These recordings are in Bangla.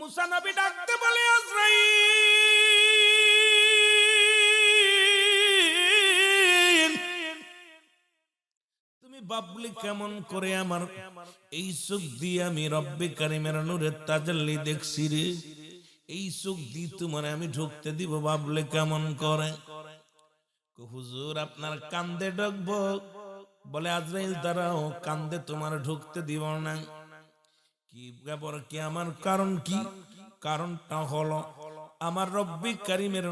মুসা নবী ডাকতে বলে আজরাইল তুমি বাবলি কেমন করে আমার এই চোখ দিয়ে আমি রব্বে কারিমের নূরের তাজাল্লি দেখছি রে, এই চোখ দিয়ে তোমার আমি ঢুকতে দিব বাবলি কেমন করে? হুজুর আপনার কান্দে ঢুকবো। বলে আজরাইল দাঁড়াও, কান্দে তোমার ঢুকতে দিব না। কি ব্যাপার, কি আমার কারণ কি? কারণটা হলো আমার রব্বি কারিমের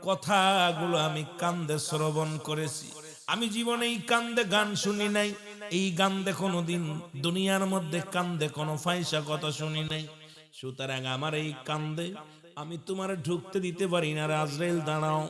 কথাগুলো আমি কান্দে শ্রবণ করেছি। আমি জীবনে এই কান্দে গান শুনি নাই, এই কান্দে কোনোদিন দুনিয়ার মধ্যে কান্দে কোনো ফাইসা কথা শুনি নাই। সুতরাং আমার এই কান্দে আমি তোমার ঢুকতে দিতে পারি না। আজরাইল দাঁড়াও।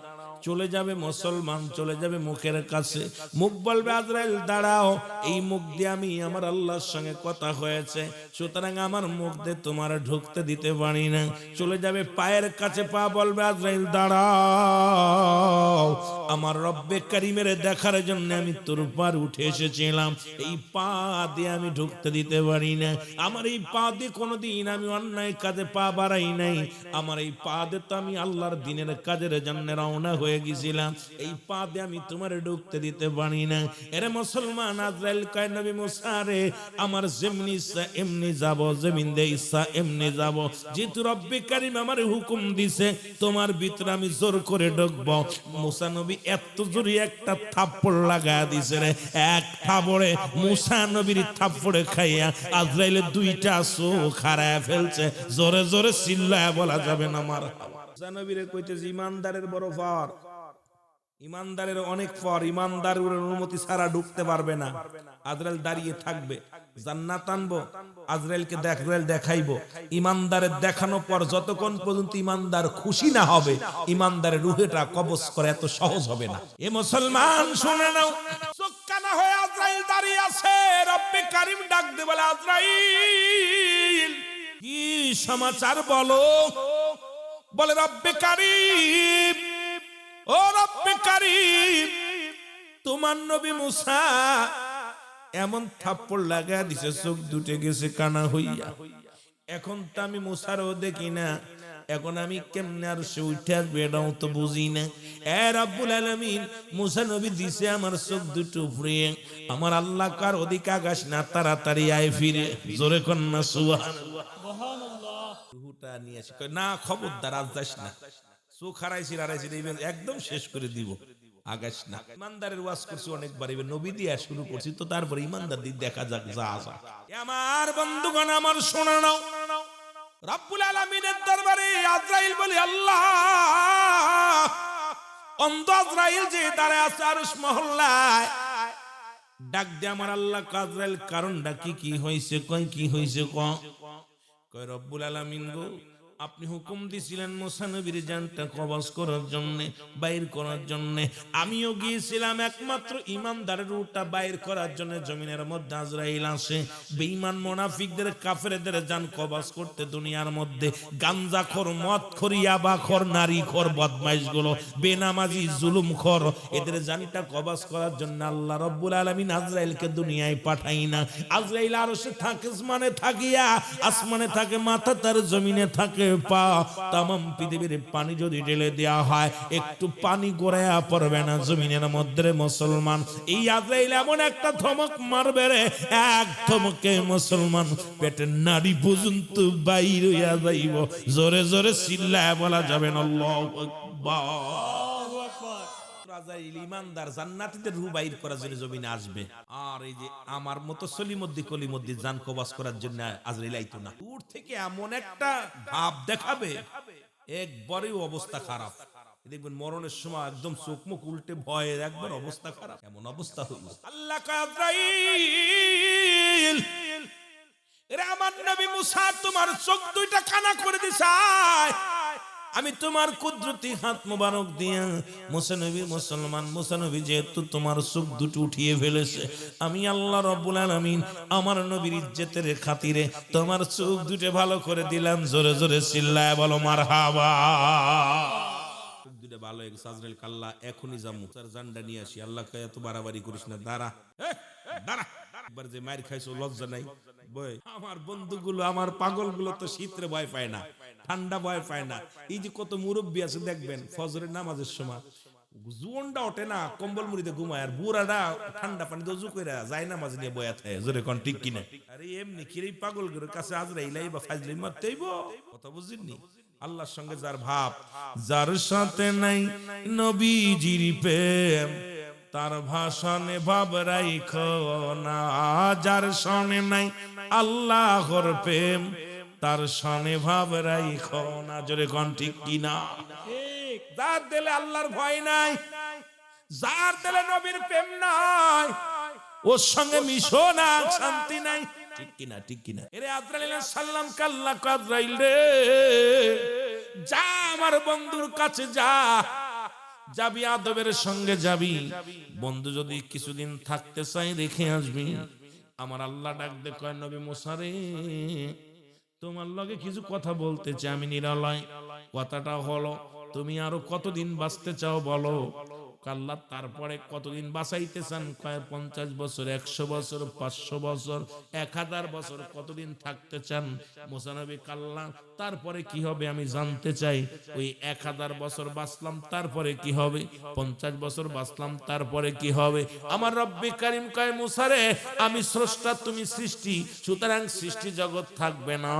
চলে যাবে মুসলমান, চলে যাবে মুখের কাছে, মুখ বলবে আজরাইল দাঁড়াও, এই মুখ দিয়ে আমি আমার আল্লাহর সঙ্গে কথা হয়েছে, সুতরাং আমার মুখ দিয়ে তোমার ঢুকতে দিতে পারি না। চলে যাবে পায়ের কাছে, পা বলবে আজরাইল দাঁড়াও, আমার রব্বে কারিমের দেখার জন্য আমি তোর পার উঠে এসেছিলাম, এই পা দিয়ে আমি ঢুকতে দিতে পারি না। আমার এই পা দিয়ে কোনোদিন আমি অন্যায় কাজে পা বাড়াই নাই, আমার এই পা দিয়ে তো আমি আল্লাহর দিনের কাজের জন্য রওনা হয়ে গেছিলাম, এই পা দিয়ে আমি তোমার ঢুকতে দিতে পারি না। এরে মুসলমান, আজরাইল কয় নবী মুসা রে, আমার যেমনি ইচ্ছা এমনি যাব, জমিন দে ইচ্ছা এমনি যাব, যেহেতু রব্বে কারিম আমার হুকুম দিছে তোমার ভিতরে আমি জোর করে ঢুকবো। মুসা নবী এত জোরে একটা থাপ্পড় লাগায়া দিছে রে, এক থাপ্পড়ে মুসা নবীর থাপ্পড়ে খাইয়া আজরাইলের দুইটা চোখ হারায় ফেলছে। জোরে জোরে চিল্লায়া বলা যাবে না মার। মুসা নবীরে কইতেছে ইমানদারের বড় ফর, ইমানদারের অনেক ফর, ইমানদারের অনুমতি ছাড়া ঢুকতে পারবে না। আজরাইল দাঁড়িয়ে থাকবে, জান্নাত আনবো, আজরাইলকে দেখাইবো। ইমানদারের দেখানোর পর যতক্ষণ পর্যন্ত ইমানদার খুশি না হবে, ইমানদারের রুহেটা কবজ করা এত সহজ হবে না। এ মুসলমান শুনে নাও, চোখ কানা হয়ে আজরাইল দাঁড়িয়ে আছে। রব্বে কারিম ডাক দে বলে আজরাইল কি সমাচার বলো? বলে রব্বে কারিম, ও রব্বে কারিম, তোমার নবী মুসা এমন থাপ্পড় লাগা দিছে চোখ দুটে গেছে কানা হইয়া। এখন তো আমি মুসারও দেখি না, এখন আমি কেমনে আর সে উঠে আসবে এটাও তো বুঝি না। এ রব্বুল আলামিন, মুসা নবী দিছে আমার চোখ দুটো উপরে, আমার আল্লাহ কার অধিক আকাশ না, তাড়াতাড়ি আয় ফিরে। জোরে কন্যা সুবহানাল্লাহ। রুহুটা নিয়ে আসি, কয় না খবরদার আজ যাস না, চোখ হারাইছি একদম শেষ করে দিব, আগাস না। ইমানদারের ওয়াজ করছি অনেকবার, এবার নবী দিয়া শুরু করছি, তো তারপরে ইমানদার দিক দেখা যাক যা আসা। আমার বন্ধুগণ আমার শোনা নাও, রব্বুল আলামিনের দরবারে আজরাইল বলে আল্লাহ, অন্ধ আজরাইল যে দাঁড়ায় আছে আরশ মহল্লায়, ডাক দে আমার আল্লাহ আজরাইল কারণটা কি হয়েছে? কয় কি হয়েছে? কয় রব্বুল আলামিন গো, আপনি হুকুম দিছিলেন মুসা নবীর জানটা কবজ করার জন্য, বাইর করার জন্য। আমিও গিয়েছিলাম একমাত্র ইমানদারের রূহটা বাইর করার জন্য। জমিনের মধ্যে আজরাইল আসে বেঈমান মুনাফিকদের কাফেরদের জান কবজ করতে। দুনিয়ার মধ্যে গাঞ্জাখোর, মদখোর, ইয়াবাখোর, নারীখোর, বদমাইশগুলো, বেনামাজি, জুলুমখোর, এদের জানটা কবজ করার জন্য আল্লাহ রব্বুল আলামিন আজরাইলকে দুনিয়ায় পাঠাই না। আজরাইল আরশে থাকে, আসমানে থাকিয়া, আসমানে থাকে মাথা, তার জমিনে থাকে পা। তামাম পৃথিবীর পানি যদি ঢেলে দেওয়া হয়, একটু পানি গড়াইয়া পড়বে না জমিনের মধ্যে। মুসলমান, এই আজরাইল এমন একটা ধমক মারবে রে, এক ধমকে মুসলমান পেটের নাড়ি পর্যন্ত বাইর হইয়া যাইব। জোরে জোরে চিল্লায় বলা যাবে না আল্লাহু আকবার। ইমানদার জান্নাতীদের রূহ বাইর করার জন্য জমিনে আসবে, আর এই যে আমার মতো সলিমদ্দি কলিমদ্দি জান কবজ করার জন্য আজরাইল আইতো না। দূর থেকে এমন একটা ভাব দেখাবে, একবারে অবস্থা খারাপ। দেখবেন মরণের সময় একদম চোখ মুখ উল্টে ভয়ে একবার অবস্থা খারাপ, এমন অবস্থা হইল। আল্লাহ আজরাইল, এরে আমার নবী মুসা তোমার চোখ দুইটা কানা করে দিছে, আমি তোমার কুদরতি হাত মোবারক দিয়া মুসা নবী, মুসলমান মুসা নবী যেহেতু তোমার চোখ দুটো উঠিয়ে ফেলেছে, আমি আল্লাহ রাব্বুল আলামিন আমার নবীর ইজ্জতের খাতিরে তোমার চোখ দুটো ভালো করে দিলাম। জোরে জোরে চিল্লায় বলো মারহাবা। চোখ দুটো ভালো হয়ে গেছে। আজরাইল কাল্লা এখনই যাবো, তার জানটা নিয়ে আসি। আল্লাহ কয় এত বাড়াবাড়ি করিস না, দাঁড়া দাঁড়া। একবার যে মার খাইছো লজ্জা নাই? বই আমার বন্ধুগুলো, আমার পাগলগুলো তো শীতরে ভয় পায় না, ঠান্ডা ভয় পায় না। এই যে কত মুরব্বী আছে দেখবেন ফজরের নামাজের সময় জুয়নটা ওঠে না, কম্বল মুড়িতে ঘুমায়, আর বুড়াটা ঠান্ডা পানিতে ওযু কইরা যায় নামাজ নিয়ে বয়া থাকে। জোরে কোন ঠিক কিনা? আরে এমনি কি এই পাগলগুলোর কাছে আজরাইলাই বা ফাজলিম মারতেইব, কথা বুঝিনি? আল্লাহর সঙ্গে যার ভাব, যার সাথে নাই নবীজির প্রেম, তার ভাষণে ভাব রাইখো না। যার সনে নাই আল্লাহর প্রেম, তার সনে ভাব রাইখো না। জোরে কোন ঠিক কিনা? যার দিলে আল্লাহর ভয় নাই, যার দিলে নবীর প্রেম নাই, ওর সঙ্গে মিশো না, শান্তি নাই। ঠিক কিনা? ঠিক কিনা? এরে আজরাইল সাল্লাম কাল্লা কাজরাইল রে, যা আমার বন্ধুর কাছে যা, যাবি আদবের সঙ্গে যাবি। বন্ধু যদি কিছুদিন থাকতে চাই রেখে আসবি। আমার আল্লাহ ডাক দে কয় নবী মুসা রে, তোমার লগে কিছু কথা বলতে চাই আমি নিরালয়। কথাটা হলো তুমি আরো কতদিন বাঁচতে চাও বলো। আল্লাহ তারপরে কতদিন বাঁচাইতে চান? কয় 50 বছর, 100 বছর, 500 বছর, 1000 বছর, কতদিন থাকতে চান? মুসা নবী কাল্লা তারপরে কি হবে আমি জানতে চাই। ওই 1000 বছর বাঁচলাম তারপরে কি হবে? 50 বছর বাঁচলাম তারপরে কি হবে? আমার রব্বে কারীম কয় মুসা রে, আমি স্রষ্টা তুমি সৃষ্টি, সুতরাং সৃষ্টি জগৎ থাকবে না,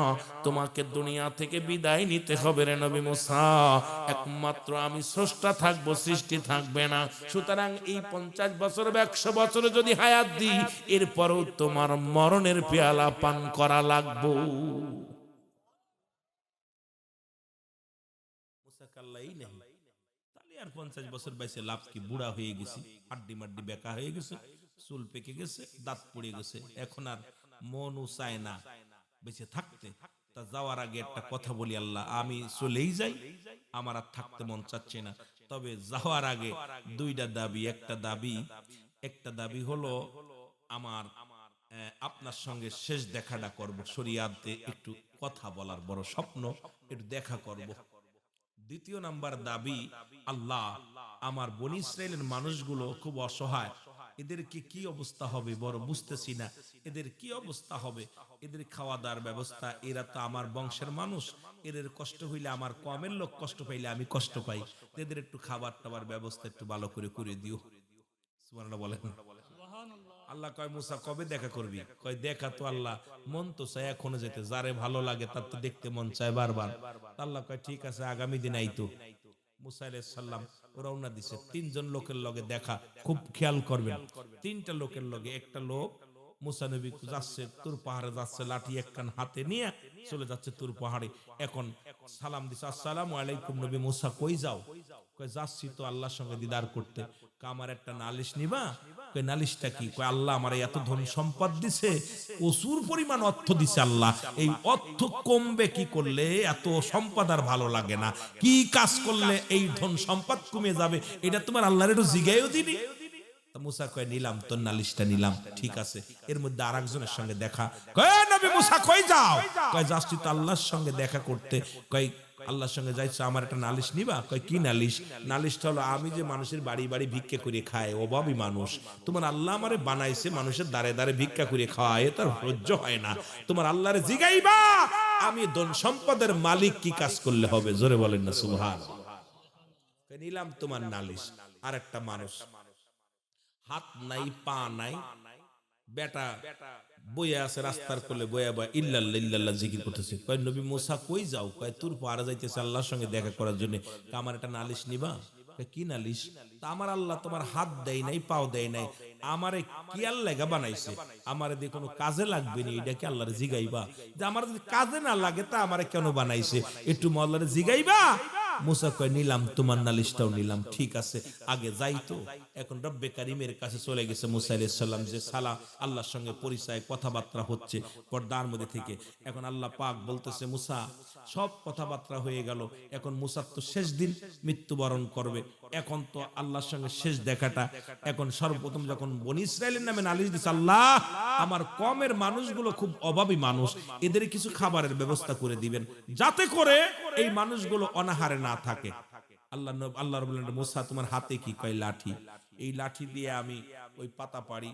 তোমাকে দুনিয়া থেকে বিদায় নিতে হবে রে নবী মুসা। একমাত্র আমি স্রষ্টা থাকবো, সৃষ্টি থাকবে না। সুতরাং এই 50 বছর 100 বছর যদি হায়াত দিই, এরপরও তোমার মরণের পেয়ালা পান করা লাগবো। মুসা কাল্লাই নেই, তাহলে আর 50 বছর বাইসে লাভ কি? বুড়া হয়ে গেছি, হাড্ডি মাড্ডি বেকা হয়ে গেছে, চুল পেকে গেছে, দাঁত পড়ে গেছে, এখন আর মনও চায় না বেঁচে থাকতে। তা যাওয়ার আগে একটা কথা বলি, আল্লাহ আমি চলেই যাই, আমার আর থাকতে মন চাচ্ছে না। তবে যাওয়ার আগে দুইটা দাবি। একটা দাবি হলো আমার আপনার সঙ্গে শেষ দেখাটা করব, শরিয়াতে একটু কথা বলার বড় স্বপ্ন, একটু দেখা করব। দ্বিতীয় নাম্বার দাবি, আল্লাহ আমার বনি ইসরাইলের মানুষগুলো খুব অসহায়, এদেরকে কি অবস্থা হবে বড় বুঝতেছি না। এদের কি অবস্থা হবে? এদের খাওয়া দাওয়ার ব্যবস্থা, এরা তো আমার বংশের মানুষ, এদের কষ্ট হইলে আমার কমের লোক কষ্ট পাইলে আমি কষ্ট পাই, এদের একটু খাবার টাবার ব্যবস্থা একটু ভালো করে দিও। সুবহানাল্লাহ বলেন। আল্লাহ কয় মুসা কবে দেখা করবি? কয় দেখা তো আল্লাহ মন তো চায় এখনো যেতে, যারে ভালো লাগে তার তো দেখতে মন চায় বারবার। আল্লাহ কয় ঠিক আছে আগামী দিন আইতো। মুসা আলাইহিস সালাম রওনা দিছে, 3 জন লোকের লগে দেখা, খুব খেয়াল করবেন। 3টা লোকের লগে, একটা লোক মুসা নবী যাচ্ছে তুর পাহাড়ে যাচ্ছে, লাঠি একখান হাতে নিয়ে চলে যাচ্ছে তুর পাহাড়ে। এখন সালাম দিছে, আসসালামু আলাইকুম নবী মুসা, কই যাও? কয় যাচ্ছি তো আল্লাহর সঙ্গে দিদার করতে। আমার একটা নালিশ নিবা? কয় নালিশটা কি? কয় আল্লাহ আমার এত ধন সম্পদ দিছে, প্রচুর পরিমাণ অর্থ দিছে আল্লাহ, এই অর্থ কমবে কি করলে? এত সম্পদ আর ভালো লাগে না, কি কাজ করলে এই ধন সম্পদ কমে যাবে? এটা তোমার আল্লাহর একটু জিগাইও দিনি। মুসা কয় নিলাম, তোর নালিশটা নিলাম, ঠিক আছে। এর মধ্যে আরেকজনের সঙ্গে দেখা। কয় নবী মুসা কই যাও? কয় যাচ্ছি তো আল্লাহর সঙ্গে দেখা করতে। কয় আল্লাহর সঙ্গে যাইছো, আমার একটা নালিশ নিবা? কয় কি নালিশ? নালিশটা হলো আমি যে মানুষের বাড়ি বাড়ি ভিক্ষা করে খায়, অভাবী মানুষ, তোমার আল্লাহ আমারে বানাইছে মানুষের দ্বারে দ্বারে ভিক্ষা করে খাওয়ায়, তার সহ্য হয় না। তোমার আল্লাহরে জিগাইবা আমি ধন সম্পদের মালিক কি কাজ করলে হবে? জোরে বলেন না সুবহানাল্লাহ। নিলাম তোমার নালিশ। আরেকটা মানুষ হাত নাই পা নাই, বেটা বইয়া আছে রাস্তার কোলে, বইয়া বইয়া ইল্লাল্লাহ ইল্লাল্লাহ জিকির করতেছে। কয় নবী মুসা কই যাও? কয় তুর পাহাড়ে যাইতেছে আল্লাহর সঙ্গে দেখা করার জন্য। আমার একটা নালিশ নিবা? কি নালিশ? তা আমার আল্লাহ তোমার হাত দেয় নাই, পাও দেয় নাই, আমারে কি আল্লাহ বানাইছে, আমারে দিয়ে কোনো কাজে লাগবে না, এটা কি আল্লাহরে জিগাইবা? যে আমার যদি কাজে না লাগে তা আমারে কেন বানাইছে, একটু আল্লাহরে জিগাইবা? মুসা কয় নিলাম তোমার নালিশটাও নিলাম, ঠিক আছে আগে যাই তো। এখন রব্বে কারিমের কাছে চলে গেছে মুসা আলাইহিস সালাম, যে সালা আল্লাহর সঙ্গে পরিচয় কথাবার্তা হচ্ছে পর্দার মধ্যে থেকে। এখন আল্লাহ পাক বলতেছে মুসা সব কথাবার্তা হয়ে গেল, এখন মুসার তো শেষ দিন, মৃত্যুবরণ করবে, এখন তো আল্লাহর সঙ্গে শেষ দেখাটা। এখন সর্বপ্রথম যখন বনি ইসরাইলের নামে নালিশ দিছে, আল্লাহ আমার কমের মানুষগুলো খুব অভাবী মানুষ, এদের কিছু খাবারের ব্যবস্থা করে দিবেন যাতে করে এই মানুষগুলো অনাহারে না থাকে। আল্লাহ রাব্বুল আলামিন মুসা তোমার হাতে কি? কয় লাঠি। এই লাঠি দিয়ে আমি ওই পাতা পারি,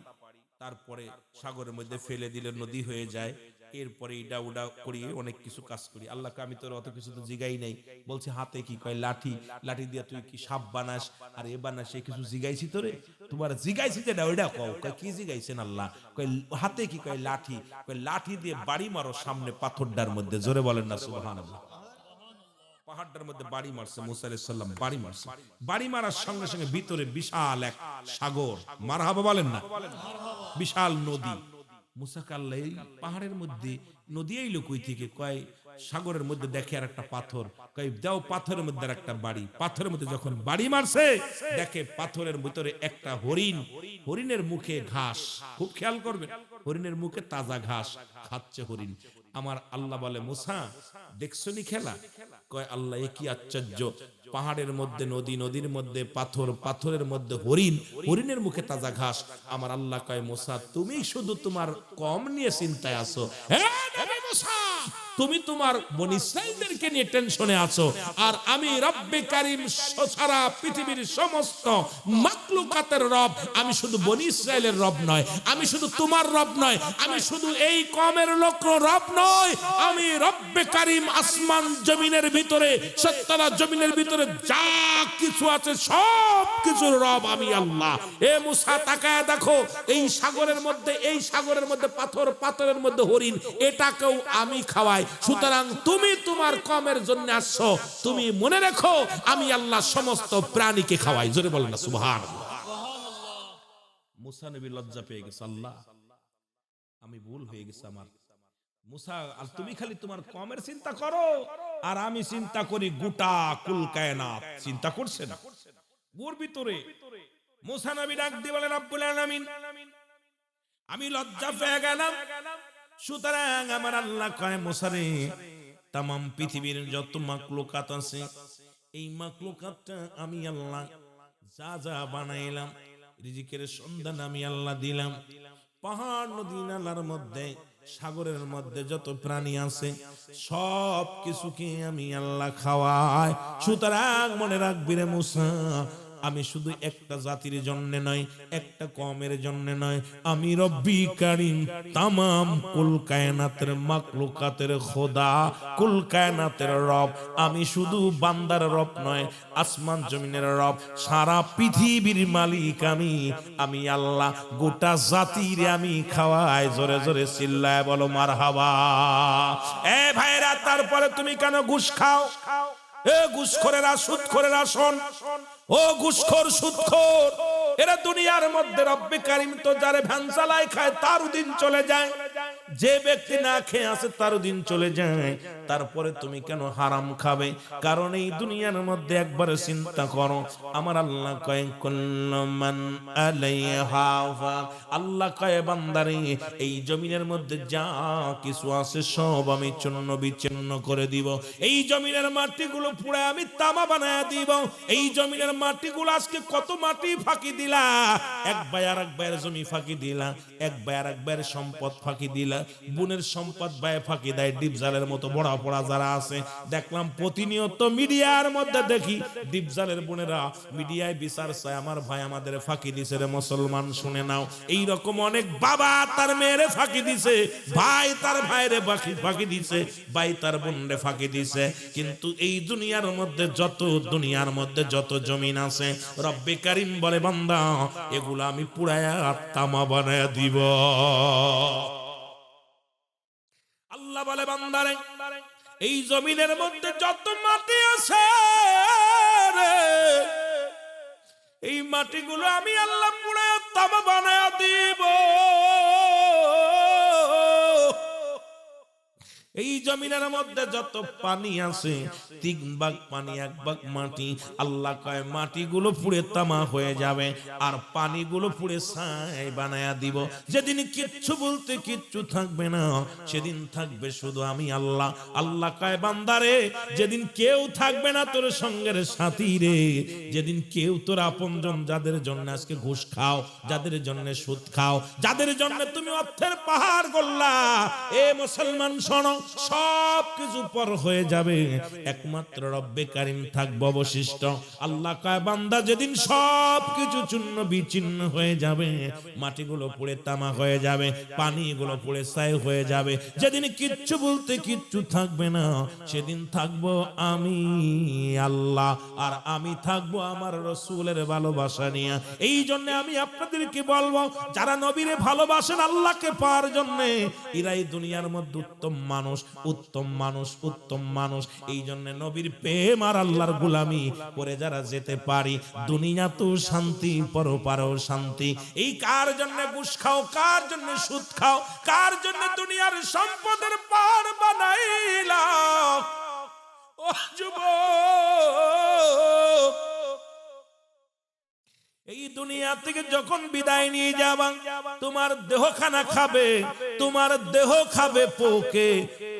তারপরে সাগরের মধ্যে ফেলে দিলে নদী হয়ে যায়, এরপরে এটা ওটা করি, অনেক কিছু কাজ করি। আল্লাহকে আমি তোর অত কিছু তো জিগাই নাই। বলছে হাতে কি কয় লাঠি, লাঠি দিয়ে তুই কি সাপ বানাস আর এ বানাস, সে কিছু জিগাইছি তোরে? তোমার জিগাইছি যেটা ওইটা কও। কয় কি জিগাইছেন আল্লাহ? কয় হাতে কি কয় লাঠি, কয় লাঠি দিয়ে বাড়ি মারো সামনে পাথরটার মধ্যে। জোরে বলেন না সুবহানাল্লাহ। পাহাড়টার মধ্যে বাড়ি মারছে মুসা আলাইহিস সালাম, বাড়ি মারছে। বাড়ি মারার সঙ্গে সঙ্গে ভিতরে বিশাল এক সাগর, মারহাবা বলেন না, বিশাল নদী। মুসাকে আল্লাহ এই পাহাড়ের মধ্যে নদী এই লোক থেকে কয় সাগরের মধ্যে দেখে আর একটা পাথর, কয় দাও পাথরের মধ্যে আর একটা বাড়ি। পাথরের মধ্যে যখন বাড়ি মারছে দেখে পাথরের ভিতরে একটা হরিণ, হরিণের মুখে ঘাস, খুব খেয়াল করবেন, হরিণের মুখে তাজা ঘাস খাচ্ছে হরিণ। আমার আল্লাহ বলে মুসা দেখছনি খেলা? কয় আল্লাহ এ কি আশ্চর্য, পাহাড়ের মধ্যে নদী, নদীর মধ্যে পাথর, পাথরের মধ্যে হরিণ, হরিণের মুখে তাজা ঘাস। আমার আল্লাহ কয় মুসা তুমি শুধু তোমার কম নিয়ে চিন্তায় আছো, তুমি তোমার বনি ইসরাঈলদেরকে নিয়ে টেনশনে আছো, আর আমি রব্বে কারীম সারা পৃথিবীর সমস্ত মাখলুকাতের রব। আমি শুধু বনি ইসরাঈলের রব নয়, আমি শুধু তোমার রব নয়, আমি শুধু এই কওমের লোক রব নয়, আমি রব্বে কারীম আসমান জমিনের ভিতরে, সত্তরা জমিনের ভিতরে যা কিছু আছে সব কিছুর রব আমি আল্লাহ। এ মুসা তাকায় দেখো, এই সাগরের মধ্যে, এই সাগরের মধ্যে পাথর, পাথরের মধ্যে হরিণ, এটাকেও আমি খাওয়াই। সুতরাং তুমি তোমার কওমের জন্য আসছো, তুমি মনে রেখো আমি আল্লাহ সমস্ত প্রাণীকে খাওয়াই। জোরে বলেন না সুবহানাল্লাহ। মুসা নবী লজ্জা পেয়ে গেছে, আল্লাহ আমি ভুল হয়ে গেছে আমার। মুসা আর তুমি খালি তোমার কওমের চিন্তা করো, আর আমি চিন্তা করি গোটা কুল কায়নাত। চিন্তা করছে না ওর ভিতরে? মুসা নবী ডাক দিয়ে বলেন রব্বুল আলামিন আমি লজ্জা পেয়ে গেলাম। সুতরাং আমার আল্লাহ কয় মুসা রে, তামাম পৃথিবীর যত মাখলুকাত আছে, এই মাখলুকাতটা আমি আল্লাহ যা যা বানাইলাম, রিজিকের সন্ধান আমি আল্লাহ দিলাম। পাহাড়, নদী, নালার মধ্যে, সাগরের মধ্যে যত প্রাণী আছে সব কিছুকে আমি আল্লাহ খাওয়াই। সুতরাং মনে রাখবি রে মুসা, আমি শুধু একটা জাতির জন্য নয়, একটা কওমের জন্য নয়, আমি রব্বি কারীম তামাম কুল কায়নাতের মাখলুকাতের খোদা, কুল কায়নাতের রব। আমি শুধু বান্দার রব নয়, আসমান জমিনের রব, সারা পৃথিবীর মালিক আমি আল্লাহ। গোটা জাতির আমি খাওয়াই। জোরে জোরে চিল্লায় বলো মারহাবা। এ ভাইরা, তারপরে তুমি কেন ঘুষ খাও? এ ঘুষখোরেরা, সুদখোরেরা শোন, ও ঘুষখোর, সুদখোর, এরা দুনিয়ার মধ্যে রব্বে কারীম তো যারে ভ্যান চালায় খায় তারও দিন চলে যায়, যে ব্যক্তি না খেয়ে আছে তারও দিন চলে যায়। তারপরে তুমি কেন হারাম খাবে? কারণ এই দুনিয়ার মধ্যে একবারে চিন্তা করো, আমার আল্লাহ কয় কুল্লু মান আলাইহা ফান, আল্লাহ কয় বান্দারে এই জমিনের মধ্যে যা কিছু আছে সব আমি চূর্ণ বিচূর্ণ করে দিব। এই জমিনের মাটিগুলো পুড়ে আমি তামা বানায় দিব। এই জমিনের মাটিগুলো আজকে কত মাটি ফাঁকি দিলা, এক ভাই আর এক ভাইয়ের জমি ফাঁকি দিলা, এক ভাই আর এক ভাইয়ের সম্পদ ফাঁকি দিলা, বোনের সম্পদ ভাই ফাঁকি দেয়। ডিপজালের মতো বড় পড়া যারা আছে দেখলাম প্রতিনিয়ত মিডিয়ার মধ্যে দেখি, ডিপজালের বোনেরা মিডিয়ায় বিচার চায়, আমার ভাই আমাদের ফাঁকি দিছে রে মুসলমান শুনে নাও। এই রকম অনেক বাবা তার মেয়েরে ফাঁকি দিছে, ভাই তার ভাইরে ফাঁকি দিছে, ভাই তার বোনরে ফাঁকি দিছে। কিন্তু এই দুনিয়ার মধ্যে যত জমিন আছে রব্বে কারীম বলে বান্দা এগুলা আমি পুরায়া তামা বানায়া দিব। আল্লাহ বলে বান্দারে এই জমিনের মধ্যে যত মাটি আছে রে, এই মাটিগুলো আমি আল্লাহ পুরায়া তামা বানায়া দিব। এই জমিনের মধ্যে যত পানি আছে, 3 ভাগ পানি 1 ভাগ মাটি, আল্লাহ কয় মাটিগুলো পুড়ে তামা হয়ে যাবে আর পানিগুলো পুড়ে ছাই বানায়া দিব। যেদিন কিচ্ছু বলতে কিচ্ছু থাকবে না, সেদিন থাকবে শুধু আমি আল্লাহ। আল্লাহ কয় বান্দারে যেদিন কেউ থাকবে না তোর সঙ্গের সাথী রে, যেদিন কেউ তোর আপনজন, যাদের জন্য আজকে ঘুষ খাও, যাদের জন্য সুদ খাও, যাদের জন্য তুমি অর্থের পাহাড় গড়লা, এ মুসলমান শোনো, সব কিছু পর হয়ে যাবে, একমাত্র রব্বে কারিম থাকবে অবশিষ্ট। আল্লাহ কয় বান্দা যেদিন সব কিছু চূর্ণ বিচ্ছিন্ন হয়ে যাবে, মাটিগুলো পুড়ে তামা হয়ে যাবে, পানিগুলো পুড়ে ছাই হয়ে যাবে, যেদিন কিচ্ছু বলতে কিচ্ছু থাকবে না, সেদিন থাকবো আমি আল্লাহ, আর আমি থাকবো আমার রাসূলের ভালোবাসা নিয়ে। এই জন্য আমি আপনাদেরকে বলবো, যারা নবীরে ভালোবাসেন আল্লাহকে পাওয়ার জন্য, এরাই দুনিয়ার মধ্যে উত্তম মানুষ, উত্তম মানুষ, উত্তম মানুষ। এই জন্য নবীর প্রেম আর আল্লাহর গোলামি করে যারা যেতে পারি, দুনিয়া তো শান্তি, পরপারেও শান্তি। এই কার জন্য ঘুষ খাও, কার জন্য সুদ খাও, কার জন্য দুনিয়ার সম্পদের পার বানাইলা? ও যুবক, এই দুনিয়া থেকে যখন বিদায় নিয়ে যাবা, তোমার দেহখানা খাবে, তোমার দেহ খাবে পোকে,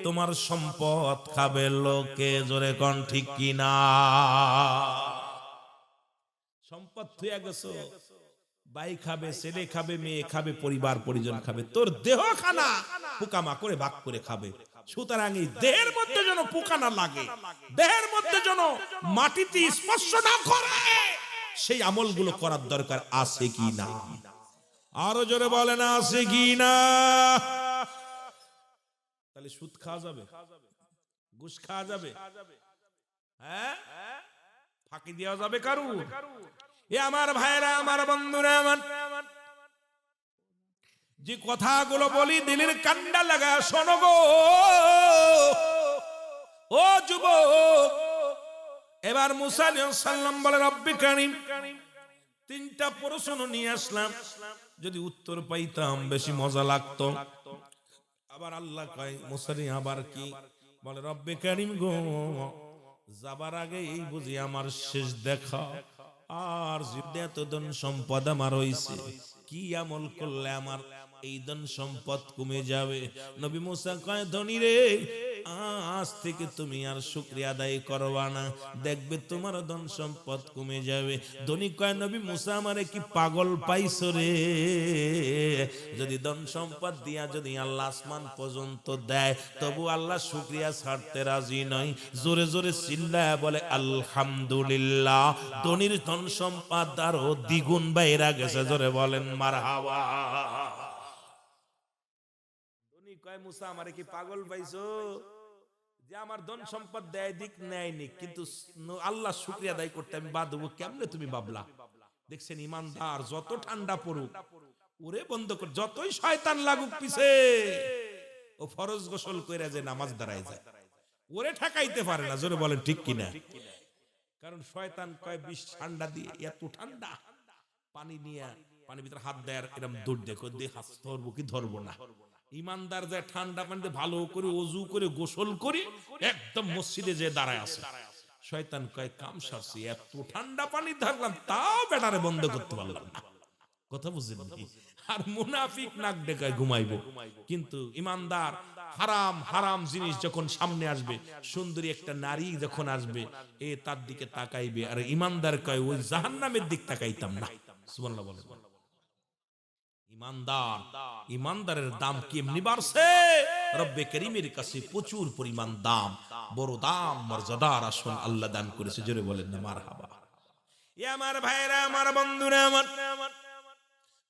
তোমার সম্পদ খাবে লোকে। জোরে কোন ঠিক কিনা? সম্পদ থুয়া গেছো, ভাই খাবে, ছেলে খাবে, মেয়ে খাবে, পরিবার পরিজন খাবে, তোর দেহখানা পোকামাকড়ে ভাগ করে খাবে। সুতরাং এই দেহের মধ্যে যেন পোকা না লাগে, দেহের মধ্যে যেন মাটিতে স্পর্শ না করে, সেই আমলগুলো করার দরকার আছে কি না? আরো জোরে বলেন আছে কি না? তাহলে সুদ খাওয়া যাবে, ঘুষ খাওয়া যাবে, হ্যাঁ, ফাঁকি দেওয়া যাবে কারু? এ আমার ভাইরা, আমার বন্ধুরা, আমার যে কথাগুলো বলি দিলের কান্ডা লাগা শোনো গো। ও যুবক, এবার মুসা আলাইহিস সালাম বলে, রব্বে কারীম, তিনটা প্রশ্ন নিয়ে আসলাম, যদি উত্তর পাইতাম বেশি মজা লাগতো। আবার আল্লাহ কয়, মুসা রে আবার কি? বলে, রব্বে কারীম গো, যাবার আগে এই বুঝি আমার শেষ দেখা, আর যদি এত ধন সম্পদ আমার হইছে, কি আমল করলে আমার এই ধন সম্পদ কমে যাবে? নবী মুসা কয়, ধনী রে, আজ থেকে তুমি আর শুকরিয়া আদায় করবা না, দেখবে তোমার ধন সম্পদ কমে যাবে। ধনী কয়, নবী মুসা আমারে কি পাগল পাইছো রে? যদি ধন সম্পদ দিয়া যদি আল্লাহ আসমান পর্যন্ত দেয়, তবু আল্লাহ শুকরিয়া ছাড়তে রাজি নয়। জোরে জোরে চিল্লায়া বলে আলহামদুলিল্লাহ। ধনীর ধন সম্পদ আরো দ্বিগুণ বাইরা গেছে, জোরে বলেন মারহাবা। ধনী কয়, মুসা আমারে কি পাগল পাইছো যে আমার ধন সম্পদ দেয় দিক নেয়নি, কিন্তু আল্লাহ শুকরিয়া আদায় করতে আমি বাদ দেবো কেমনে তুমি ভাবলা? দেখছেন ইমানদার যত ঠান্ডা পড়ুক, ওরে বন্ধ কর, যতই শয়তান লাগুক পিছে, ও ফরজ গোসল কইরা যে নামাজ দাঁড়ায় যায়, ওরে ঠেকাইতে পারে না। জোরে বলেন ঠিক কিনা? কারণ শয়তান কয় বিষ ঠান্ডা দিয়ে, এত ঠান্ডা পানি নিয়ে পানির ভিতরে হাত দেয়, এরকম দৌড় দেখো, দিয়ে হাত ধরবো কি ধরবো না। ইমানদার যায় ঠান্ডা পানিতে ভালো করে অজু করে গোসল করে একদম মসজিদে যে দাঁড়ায় আছে, শয়তান কয় কাম সারছি, এত ঠান্ডা পানি ধরলাম তাও বেটারে বন্ধ করতে পারলাম না। কথা বুঝলেন কি? আর মুনাফিক নাক ডেকায় ঘুমাইবো, কিন্তু ইমানদার হারাম হারাম জিনিস যখন সামনে আসবে, সুন্দরী একটা নারী যখন আসবে, এ তার দিকে তাকাইবে। আর ইমানদার কয় ওই জাহান্নামের দিক তাকাইতাম না। সুবহানাল্লাহ বলেন। ইমানদার, ইমানদারের দাম কেমনি বাড়ছে? রব্বে কারীমের কাছে প্রচুর পরিমাণ দাম, বড় দাম, মর্যাদার আসন আল্লাহ দান করেছে। জোরে বলেন না মারহাবা। এ আমার ভাইরা, আমার বন্ধুরা, আমার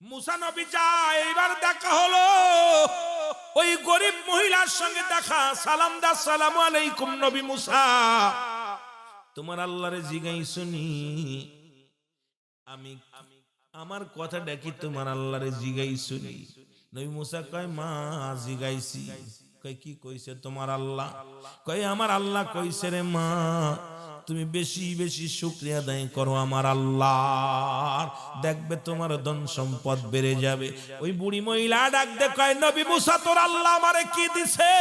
মুসা নবী যায়, এবার দেখা হলো ওই গরিব মহিলার সঙ্গে দেখা। সালাম দা, আসসালামু আলাইকুম নবী মুসা, তোমার আল্লাহরে জিগাইছনি? আমি আমার কথাটা কি তোমার আল্লাহরে জিগাইছনি? নবী মুসা কয়, মা জিগাইছি। কয় কি কইছে তোমার আল্লাহ? কয় আমার আল্লাহ কইছে রে মা, তুমি বেশি বেশি শুকরিয়া আদায় করো আমার আল্লাহর, দেখবে তোমার ধন সম্পদ বেড়ে যাবে। ওই বুড়ি মহিলা ডাক দে কয়, নবী মুসা তোর আল্লাহ আমারে কি দিছে?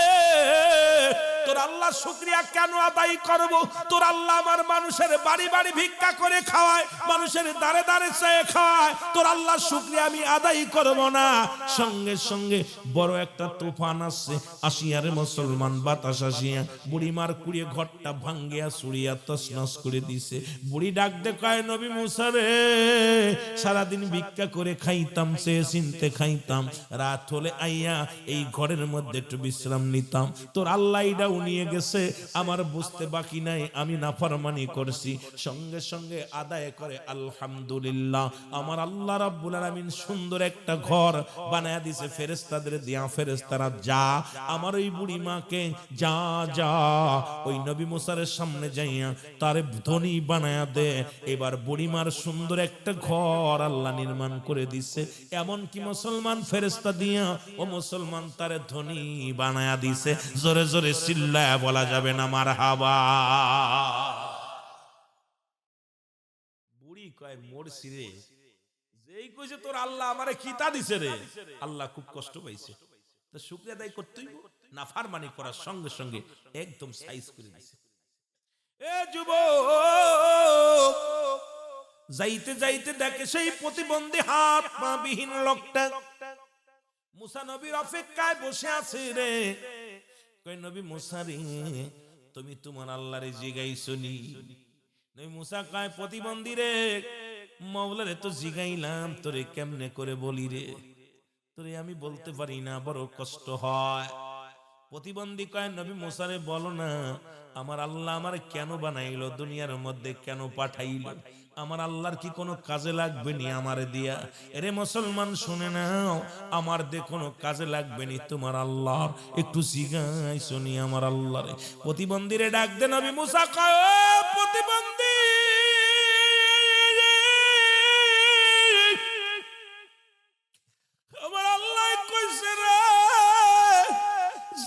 তোর আল্লাহ শুকরিয়া কেন আদায় করব? তোর আল্লাহ আমার মানুষের বাড়ি বাড়ি ভিক্ষা করে খাওয়ায়, মানুষের দাঁড়ে দাঁড়ে চেয়ে খাওয়ায়, তোর আল্লাহ শুকরিয়া আমি আদায় করব না? সঙ্গে সঙ্গে বড় একটা তুফান আসছে, আসিয়ার মুসলমান বাতাস আসিয়া বুড়িমার কুড়িয়ে ঘরটা ভাঙ্গিয়া সুরিয়া তছনছ করে দিছে। বুড়ি ডাক দে কয়, নবী মুসা রে, সারাদিন ভিক্ষা করে খাইতাম, সে চিনতে খাইতাম, রাত হলে আইয়া এই ঘরের মধ্যে একটু বিশ্রাম নিতাম, তোর আল্লাহ এটাও নিয়ে গেছে, আমার বুঝতে বাকি নাই, আমি নাফরমানি করছি। সঙ্গে সঙ্গে আদায় করে আলহামদুলিল্লাহ, আমার আল্লাহ রাব্বুল আলামিন সুন্দর একটা ঘর বানায়া দিছে ফেরেশতাদের দিয়া। ফেরেশতারা যা আমার ওই বুড়ি মাকে যা যা ওই নবী মুসার সামনে যাইয়া তারে ধনী বানায়া দে। এবার বুড়িমার সুন্দর একটা ঘর আল্লাহ নির্মাণ করে দিছে। এমন কি মুসলমান ফেরেশতা দিয়া ও মুসলমান তারে ধনী বানায়া দিছে। জোরে জোরে চিল্লায়া বলা যাবে না মারহাবা। বুড়ি কয়, মরছি রে, যেই কইছে তোর আল্লাহ আমারে খিতা দিছে রে, আল্লাহ খুব কষ্ট পাইছে, তো শুকরিয়া আদায় করতেই নাফরমানি করার সঙ্গে সঙ্গে একদম সাইজ করে দিছে। এ যুবক, যাইতে যাইতে দেখে সেই প্রতিবন্ধী হাত পা বিহীন লোকটা মুসা নবীর অপেক্ষায় বসে আছে রে। কই, নবী মুসা রে, তুমি তোমার আল্লাহরে জিগাইছো নি? নবী মুসা কয়, প্রতিবন্ধী রে, মাওলারে তো জিগাইলাম, তোরে কেমনে করে বলি রে, তোরে আমি বলতে পারি না, বড় কষ্ট হয়। প্রতিবন্ধী কয়, নবী মুসা রে বলো না, আমার আল্লাহ আমার কেন বানাইলো, দুনিয়ার মধ্যে কেন পাঠাইলো, আমার আল্লাহর কি কোনো কাজে লাগবে নি আমারে দিয়া? এরে মুসলমান শুনে নাও, আমার দে কোনো কাজে লাগবে নি, তোমার আল্লাহ একটু জিগাইছো নি আমার আল্লাহরে? প্রতিবন্ধীরে ডাক দে। নবী মুসা কয়, ও প্রতিবন্ধী, আমার আল্লাহ কইছে রে,